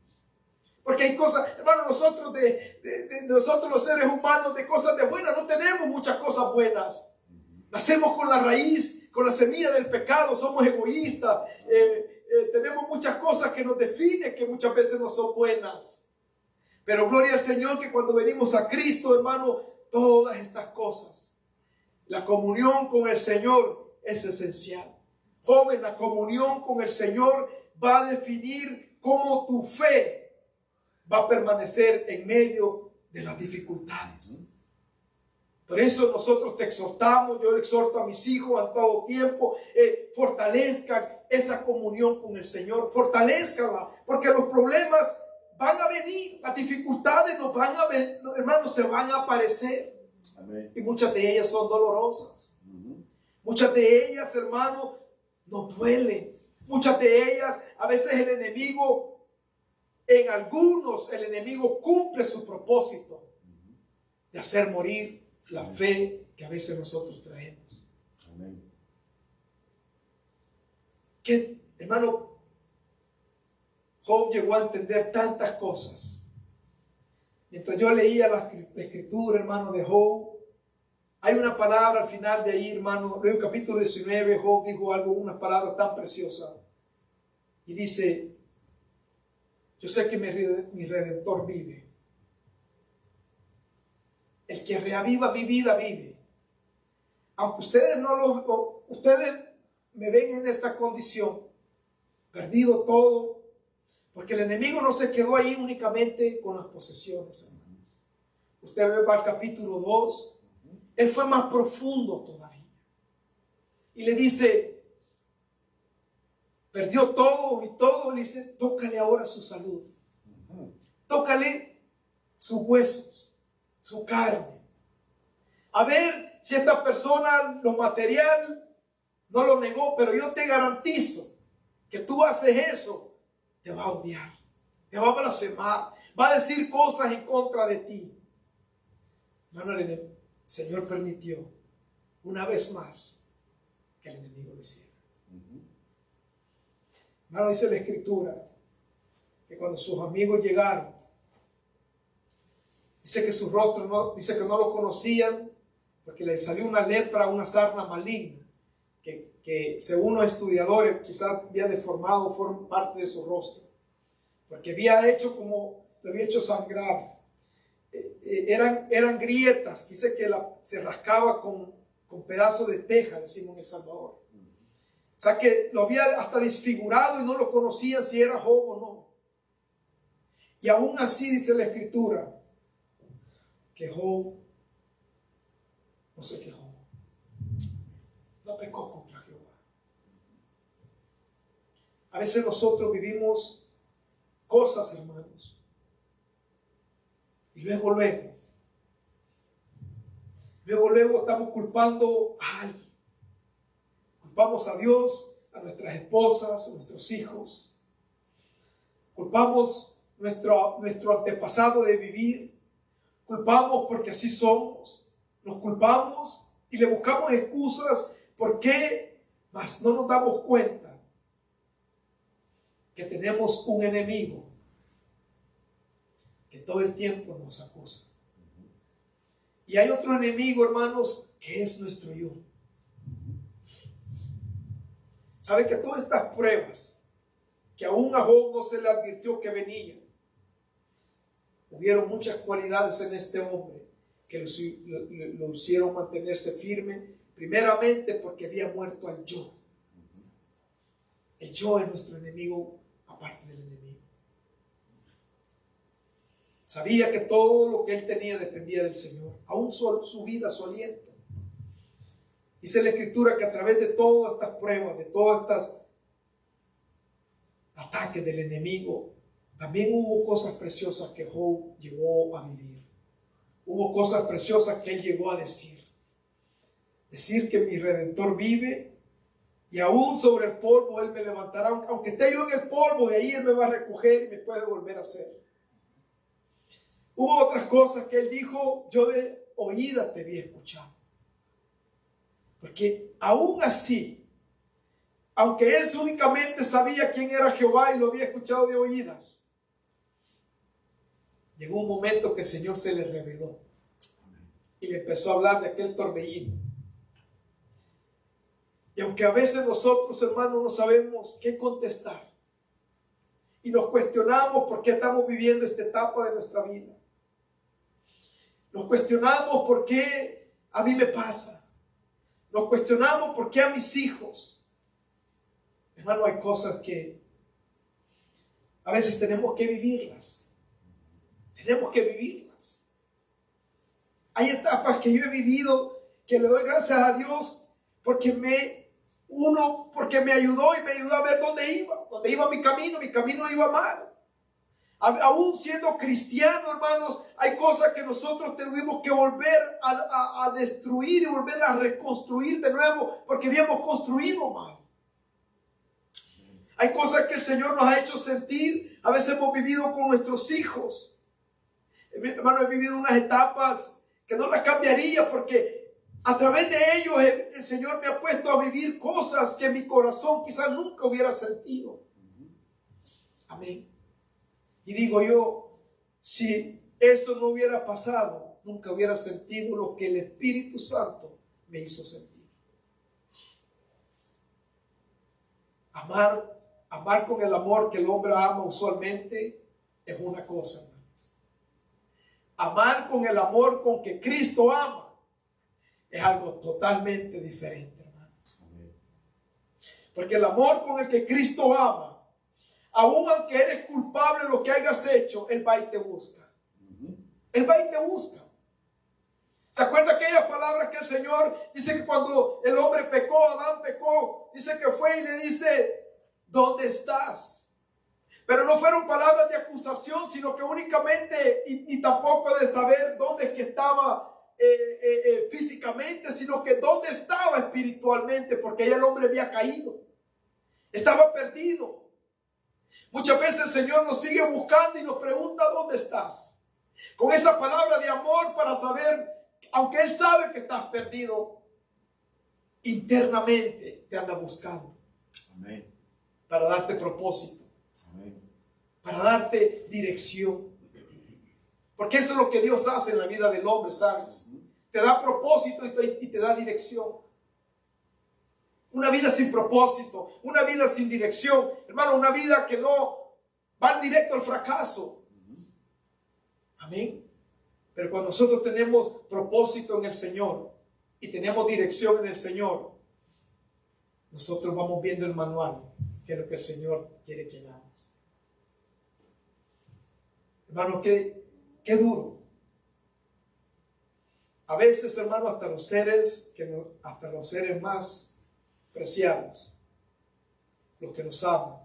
Porque hay cosas, hermano, nosotros nosotros los seres humanos, de cosas de buenas, no tenemos muchas cosas buenas. Nacemos con la raíz, con la semilla del pecado, somos egoístas, tenemos muchas cosas que nos definen, que muchas veces no son buenas. Pero gloria al Señor que cuando venimos a Cristo, hermano, todas estas cosas, la comunión con el Señor es esencial. Joven, la comunión con el Señor va a definir cómo tu fe va a permanecer en medio de las dificultades. Por eso nosotros te exhortamos, yo exhorto a mis hijos en todo tiempo, fortalezcan esa comunión con el Señor, fortalezcanla, porque los problemas van a venir, las dificultades nos van a ver, hermanos, se van a aparecer. Amén. Y muchas de ellas son dolorosas. Muchas de ellas, hermanos, nos duelen. Muchas de ellas, a veces el enemigo, en algunos, el enemigo cumple su propósito de hacer morir la fe que a veces nosotros traemos. Amén. Que, hermano, Job llegó a entender tantas cosas. Mientras yo leía la escritura, hermano, de Job, hay una palabra al final de ahí, hermano, en el capítulo 19, Job dijo algo, una palabra tan preciosa. Y dice, yo sé que mi Redentor vive. El que reaviva mi vida vive. Aunque ustedes ustedes me ven en esta condición, perdido todo, porque el enemigo no se quedó ahí únicamente con las posesiones, hermanos. Usted ve para el capítulo 2, él fue más profundo todavía. Y le dice, perdió todo y todo, le dice, tócale ahora su salud. Tócale sus huesos, su carne. A ver si esta persona lo material no lo negó, pero yo te garantizo que tú haces eso, te va a odiar, te va a blasfemar, va a decir cosas en contra de ti. Hermano, el Señor permitió una vez más que el enemigo lo hiciera. Hermano, dice la Escritura que cuando sus amigos llegaron, dice que su rostro dice que no lo conocían porque le salió una lepra, una sarna maligna, que según los estudiadores quizás había deformado parte de su rostro, porque había hecho como, lo había hecho sangrar. Eran grietas, dice que se rascaba con pedazos de teja, decimos en El Salvador. O sea que lo había hasta desfigurado y no lo conocían si era Job o no. Y aún así dice la Escritura que Job no se quejó, no pecó contra Jehová. A veces nosotros vivimos cosas, hermanos, y luego estamos culpando a alguien. Culpamos a Dios, a nuestras esposas, a nuestros hijos. Culpamos nuestro antepasado de vivir. Culpamos porque así somos. Nos culpamos y le buscamos excusas. ¿Por qué? Mas no nos damos cuenta que tenemos un enemigo que todo el tiempo nos acusa. Y hay otro enemigo, hermanos, que es nuestro yo. ¿Sabe que todas estas pruebas, que aún a Job no se le advirtió que venían, hubieron muchas cualidades en este hombre que lo hicieron mantenerse firme, primeramente porque había muerto al yo. El yo es nuestro enemigo aparte del enemigo. Sabía que todo lo que él tenía dependía del Señor, aún su vida, su aliento. Dice la Escritura que a través de todas estas pruebas, de todos estos ataques del enemigo, también hubo cosas preciosas que Job llegó a vivir. Hubo cosas preciosas que él llegó a decir. Decir que mi Redentor vive y aún sobre el polvo él me levantará. Aunque esté yo en el polvo, de ahí él me va a recoger y me puede volver a hacer. Hubo otras cosas que él dijo, yo de oídas te había escuchado. Porque aún así, aunque él únicamente sabía quién era Jehová y lo había escuchado de oídas, llegó un momento que el Señor se le reveló y le empezó a hablar de aquel torbellino. Y aunque a veces nosotros, hermanos, no sabemos qué contestar y nos cuestionamos por qué estamos viviendo esta etapa de nuestra vida, nos cuestionamos por qué a mí me pasa, nos cuestionamos por qué a mis hijos. Hermano, hay cosas que a veces tenemos que vivirlas. Tenemos que vivirlas. Hay etapas que yo he vivido que le doy gracias a Dios porque me ayudó y me ayudó a ver dónde iba mi camino no iba mal. Aún siendo cristiano, hermanos, hay cosas que nosotros tuvimos que volver a destruir y volver a reconstruir de nuevo porque habíamos construido mal. Hay cosas que el Señor nos ha hecho sentir. A veces hemos vivido con nuestros hijos. Hermano, he vivido unas etapas que no las cambiaría porque a través de ellos el Señor me ha puesto a vivir cosas que mi corazón quizás nunca hubiera sentido. Amén. Y digo yo, si eso no hubiera pasado, nunca hubiera sentido lo que el Espíritu Santo me hizo sentir. Amar con el amor que el hombre ama usualmente es una cosa, hermanos. Amar con el amor con que Cristo ama es algo totalmente diferente, hermanos. Porque el amor con el que Cristo ama, aun aunque eres culpable de lo que hayas hecho, Él va y te busca. Él va y te busca. ¿Se acuerda aquella palabra que el Señor dice que cuando el hombre pecó, Adán pecó, dice que fue y le dice, ¿dónde estás? Pero no fueron palabras de acusación, sino que únicamente, y tampoco de saber dónde es que estaba físicamente, sino que dónde estaba espiritualmente, porque ya el hombre había caído. Estaba perdido. Muchas veces el Señor nos sigue buscando y nos pregunta, ¿dónde estás? Con esa palabra de amor para saber, aunque Él sabe que estás perdido, internamente te anda buscando. Amén. Para darte propósito. Amén. Para darte dirección. Porque eso es lo que Dios hace en la vida del hombre, ¿sabes? Te da propósito y te da dirección. Una vida sin propósito, una vida sin dirección, hermano, una vida que no va directo al fracaso. Amén. Pero cuando nosotros tenemos propósito en el Señor y tenemos dirección en el Señor, nosotros vamos viendo el manual, que es lo que el Señor quiere que hagamos. Hermano, qué duro. A veces, hermano, hasta los seres más preciados, los que nos aman,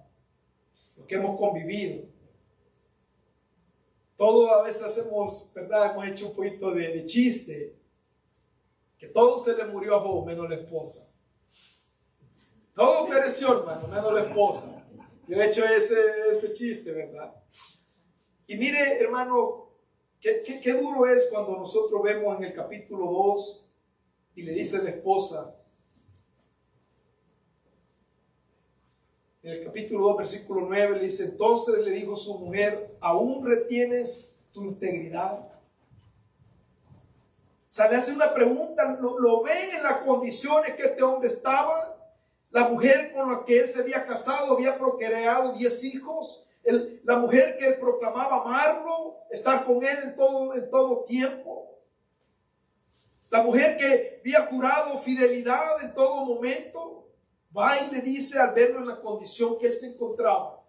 los que hemos convivido, todos a veces hacemos, ¿verdad? Hemos hecho un poquito de chiste, que todo se le murió a Job, menos la esposa. Todo pereció, hermano, menos la esposa. Yo he hecho ese chiste, ¿verdad? Y mire, hermano, qué duro es cuando nosotros vemos en el capítulo 2 y le dice a la esposa, en el capítulo 2, versículo 9, le dice, entonces le dijo su mujer, ¿aún retienes tu integridad? O sea, le hace una pregunta, lo ve en las condiciones que este hombre estaba, la mujer con la que él se había casado, había procreado 10 hijos, la mujer que proclamaba amarlo, estar con él en todo tiempo. La mujer que había jurado fidelidad en todo momento, va y le dice al verlo en la condición que él se encontraba.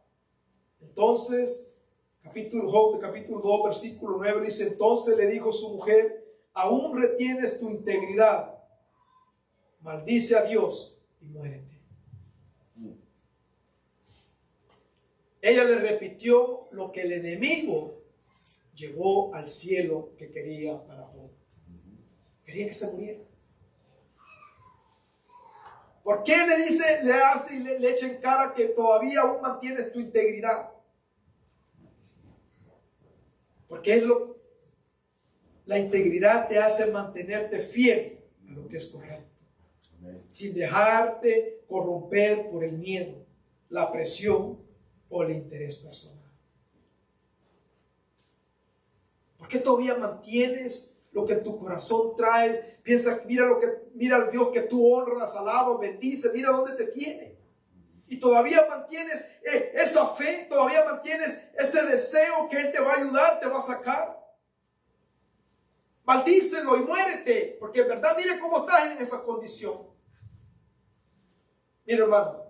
Entonces, Job, capítulo 2, versículo 9, dice: entonces le dijo su mujer: aún retienes tu integridad, maldice a Dios y muérete. Ella le repitió lo que el enemigo llevó al cielo que quería para Job. Quería que se muriera. ¿Por qué le dice, le hace y le echa en cara que todavía aún mantienes tu integridad? Porque la integridad te hace mantenerte fiel a lo que es correcto, sin dejarte corromper por el miedo, la presión o el interés personal. ¿Por qué todavía mantienes lo que en tu corazón traes? Piensa, mira al Dios que tú honras, alabas, bendices, mira dónde te tiene. Y todavía mantienes esa fe, todavía mantienes ese deseo que Él te va a ayudar, te va a sacar. Maldícelo y muérete, porque en verdad mire cómo estás en esa condición. Mira, hermano,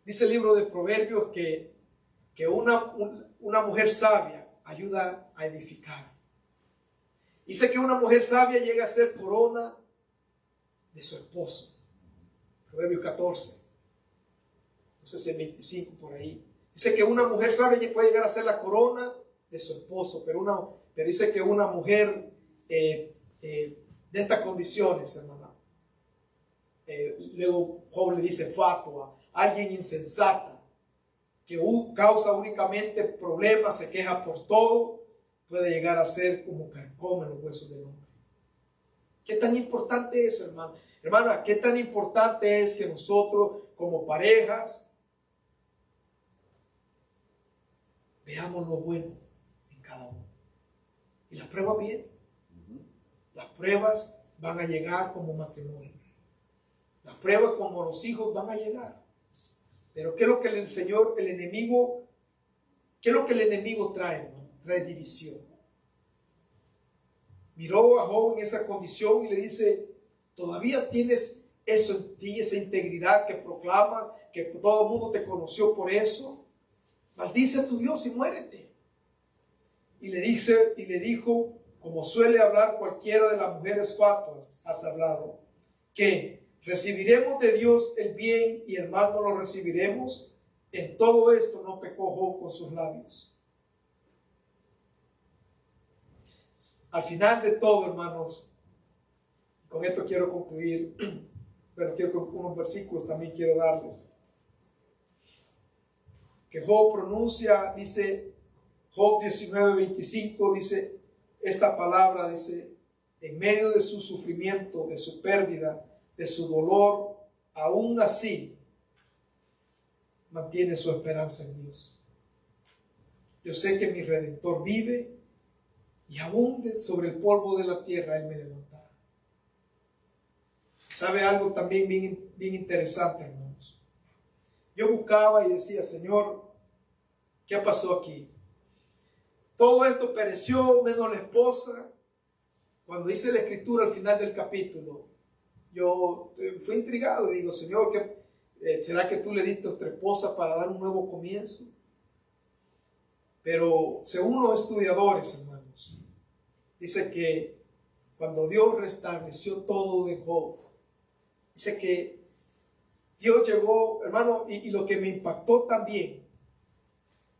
dice el libro de Proverbios que una mujer sabia ayuda a edificar. Dice que una mujer sabia llega a ser corona de su esposo. Proverbios 14. No sé si es 25 por ahí. Dice que una mujer sabia puede llegar a ser la corona de su esposo. Pero dice que una mujer de estas condiciones, hermana. Luego Job le dice fatua, alguien insensata, que causa únicamente problemas, se queja por todo, puede llegar a ser como carcoma en los huesos del hombre. ¿Qué tan importante es, hermano? Hermana, qué tan importante es que nosotros como parejas veamos lo bueno en cada uno? Y las pruebas vienen. Las pruebas van a llegar como matrimonio. Las pruebas como los hijos van a llegar. Pero ¿qué es lo que el enemigo trae, hermano? Trae división. Miró a Job en esa condición y le dice: todavía tienes eso en ti, esa integridad que proclamas, que todo el mundo te conoció por eso. Maldice a tu Dios y muérete. Y le dijo, como suele hablar cualquiera de las mujeres fatuas, has hablado, que recibiremos de Dios el bien y el mal no lo recibiremos. En todo esto no pecó Job con sus labios. Al final de todo, hermanos, con esto quiero concluir, pero unos versículos también quiero darles. Que Job pronuncia, dice, Job 19:25, dice esta palabra, dice: en medio de su sufrimiento, de su pérdida, de su dolor, aún así mantiene su esperanza en Dios. Yo sé que mi Redentor vive y aún sobre el polvo de la tierra Él me levantará. ¿Sabe algo también bien interesante, hermanos? Yo buscaba y decía: Señor, ¿qué pasó aquí? Todo esto pereció menos la esposa. Cuando dice la escritura al final del capítulo, yo fui intrigado y digo: Señor, ¿será que tú le diste a tu esposa para dar un nuevo comienzo? Pero según los estudiadores, hermanos, dice que cuando Dios restableció todo de Job, dice que Dios llegó, hermano, y lo que me impactó también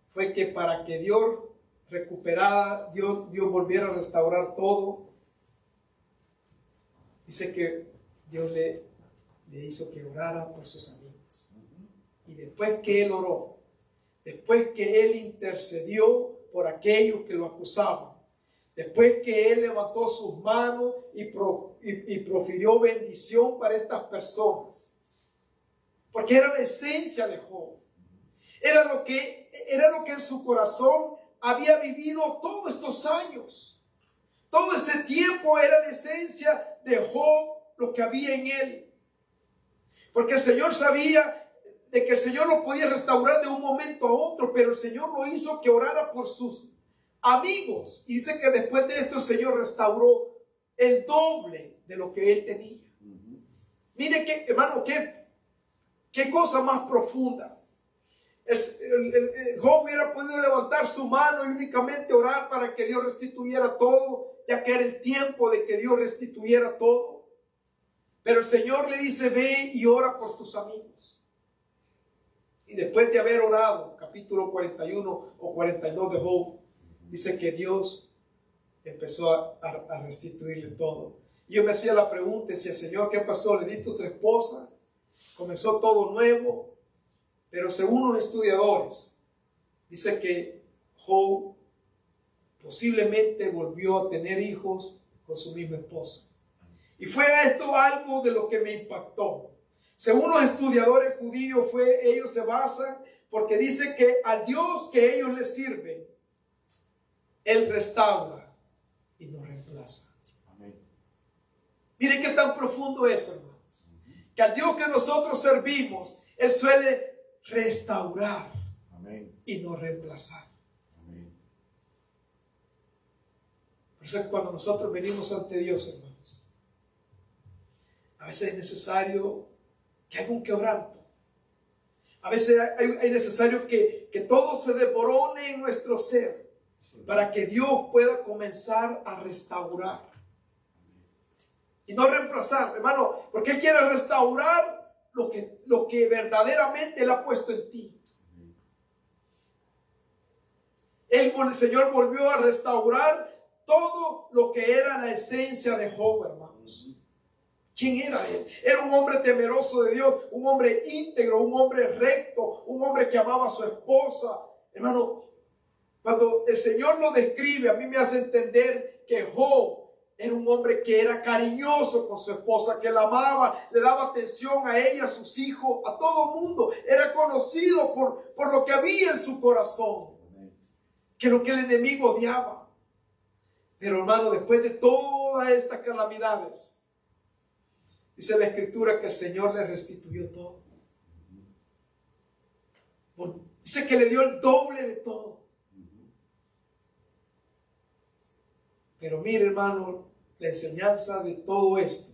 fue que para que Dios recuperara, Dios volviera a restaurar todo, dice que Dios le hizo que orara por sus amigos. Y después que él oró, después que él intercedió por aquellos que lo acusaban, después que él levantó sus manos y profirió bendición para estas personas, porque era la esencia de Job, era lo que en su corazón había vivido todos estos años. Todo ese tiempo era la esencia de Job, lo que había en él. Porque el Señor sabía de que el Señor lo podía restaurar de un momento a otro, pero el Señor lo hizo que orara por sus amigos. Y dice que después de esto el Señor restauró el doble de lo que él tenía. Mire que, hermano, qué cosa más profunda. Job hubiera podido levantar su mano y únicamente orar para que Dios restituyera todo, ya que era el tiempo de que Dios restituyera todo. Pero el Señor le dice: ve y ora por tus amigos. Y después de haber orado, capítulo 41 o 42 de Job, dice que Dios empezó a restituirle todo. Y yo me hacía la pregunta: si el Señor, ¿qué pasó? ¿Le diste otra esposa? Comenzó todo nuevo. Pero según los estudiadores, dice que Job posiblemente volvió a tener hijos con su misma esposa. Y fue esto algo de lo que me impactó. Según los estudiadores judíos, ellos se basan porque dice que al Dios que ellos le sirven, Él restaura y nos reemplaza. Amén. Miren qué tan profundo es, hermanos. Que al Dios que nosotros servimos, Él suele restaurar. Amén. Y nos reemplazar. Amén. Por eso es que cuando nosotros venimos ante Dios, hermanos, a veces es necesario que haya un quebranto. A veces es necesario que todo se desborone en nuestro ser para que Dios pueda comenzar a restaurar. Y no reemplazar, hermano, porque Él quiere restaurar lo que verdaderamente Él ha puesto en ti. El Señor volvió a restaurar todo lo que era la esencia de Job, hermanos. ¿Quién era él? Era un hombre temeroso de Dios, un hombre íntegro, un hombre recto, un hombre que amaba a su esposa. Hermano, cuando el Señor lo describe, a mí me hace entender que Job era un hombre que era cariñoso con su esposa, que la amaba, le daba atención a ella, a sus hijos, a todo el mundo. Era conocido por lo que había en su corazón, que lo que el enemigo odiaba. Pero hermano, después de todas estas calamidades, dice la Escritura que el Señor le restituyó todo. Dice que le dio el doble de todo. Pero mire, hermano, la enseñanza de todo esto.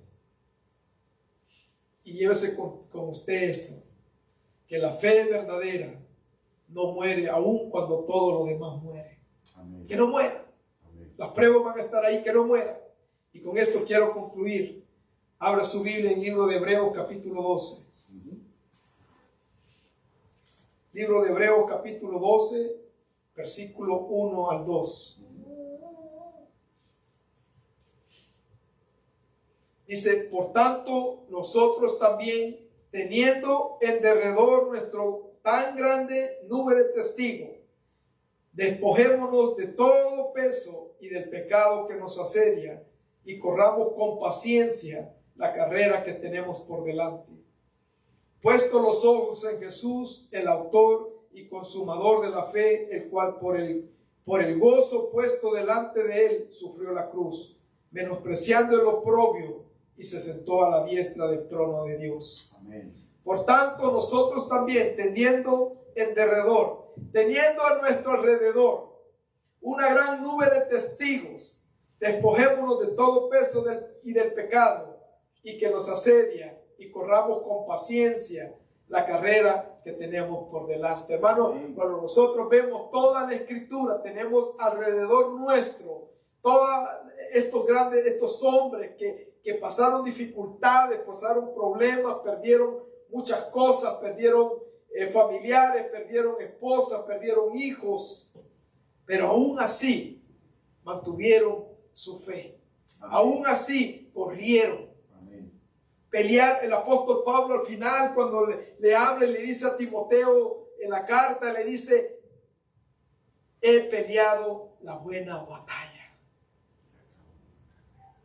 Y llévese con usted esto: que la fe verdadera no muere aun cuando todo lo demás muere. Amén. Que no muera. Amén. Las pruebas van a estar ahí, que no muera. Y con esto quiero concluir. Abra su Biblia en el libro de Hebreos capítulo 12. Libro de Hebreos capítulo 12, versículo 1 al 2. Dice: por tanto, nosotros también, teniendo en derredor nuestro tan grande nube de testigos, despojémonos de todo peso y del pecado que nos asedia, y corramos con paciencia la carrera que tenemos por delante. Puesto los ojos en Jesús, el autor y consumador de la fe, el cual por el gozo puesto delante de él sufrió la cruz, menospreciando el oprobio, y se sentó a la diestra del trono de Dios. Amén. Por tanto, nosotros también, teniendo a nuestro alrededor una gran nube de testigos, despojémonos de todo peso y del pecado y que nos asedia, y corramos con paciencia la carrera que tenemos por delante. Hermano, cuando nosotros vemos toda la Escritura, tenemos alrededor nuestro todos estos hombres que pasaron dificultades, pasaron problemas, perdieron muchas cosas, perdieron familiares, perdieron esposas, perdieron hijos, pero aún así mantuvieron su fe. Amén. Aún así corrieron. Amén. Pelear, el apóstol Pablo al final, cuando le habla y le dice a Timoteo en la carta, le dice: he peleado la buena batalla.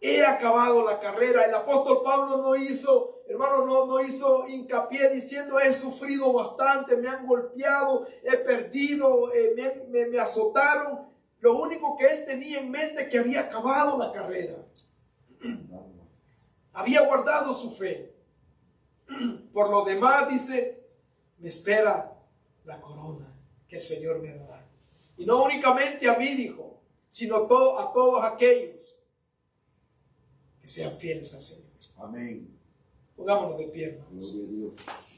He acabado la carrera. El apóstol Pablo no hizo hincapié diciendo: he sufrido bastante, me han golpeado, he perdido, me azotaron. Lo único que él tenía en mente es que había acabado la carrera. Había guardado su fe. Por lo demás, dice, me espera la corona que el Señor me dará. Y no únicamente a mí, dijo, sino a todos aquellos que sean fieles al Señor. Amén. Pongámonos de pie, hermanos. Gloria a Dios.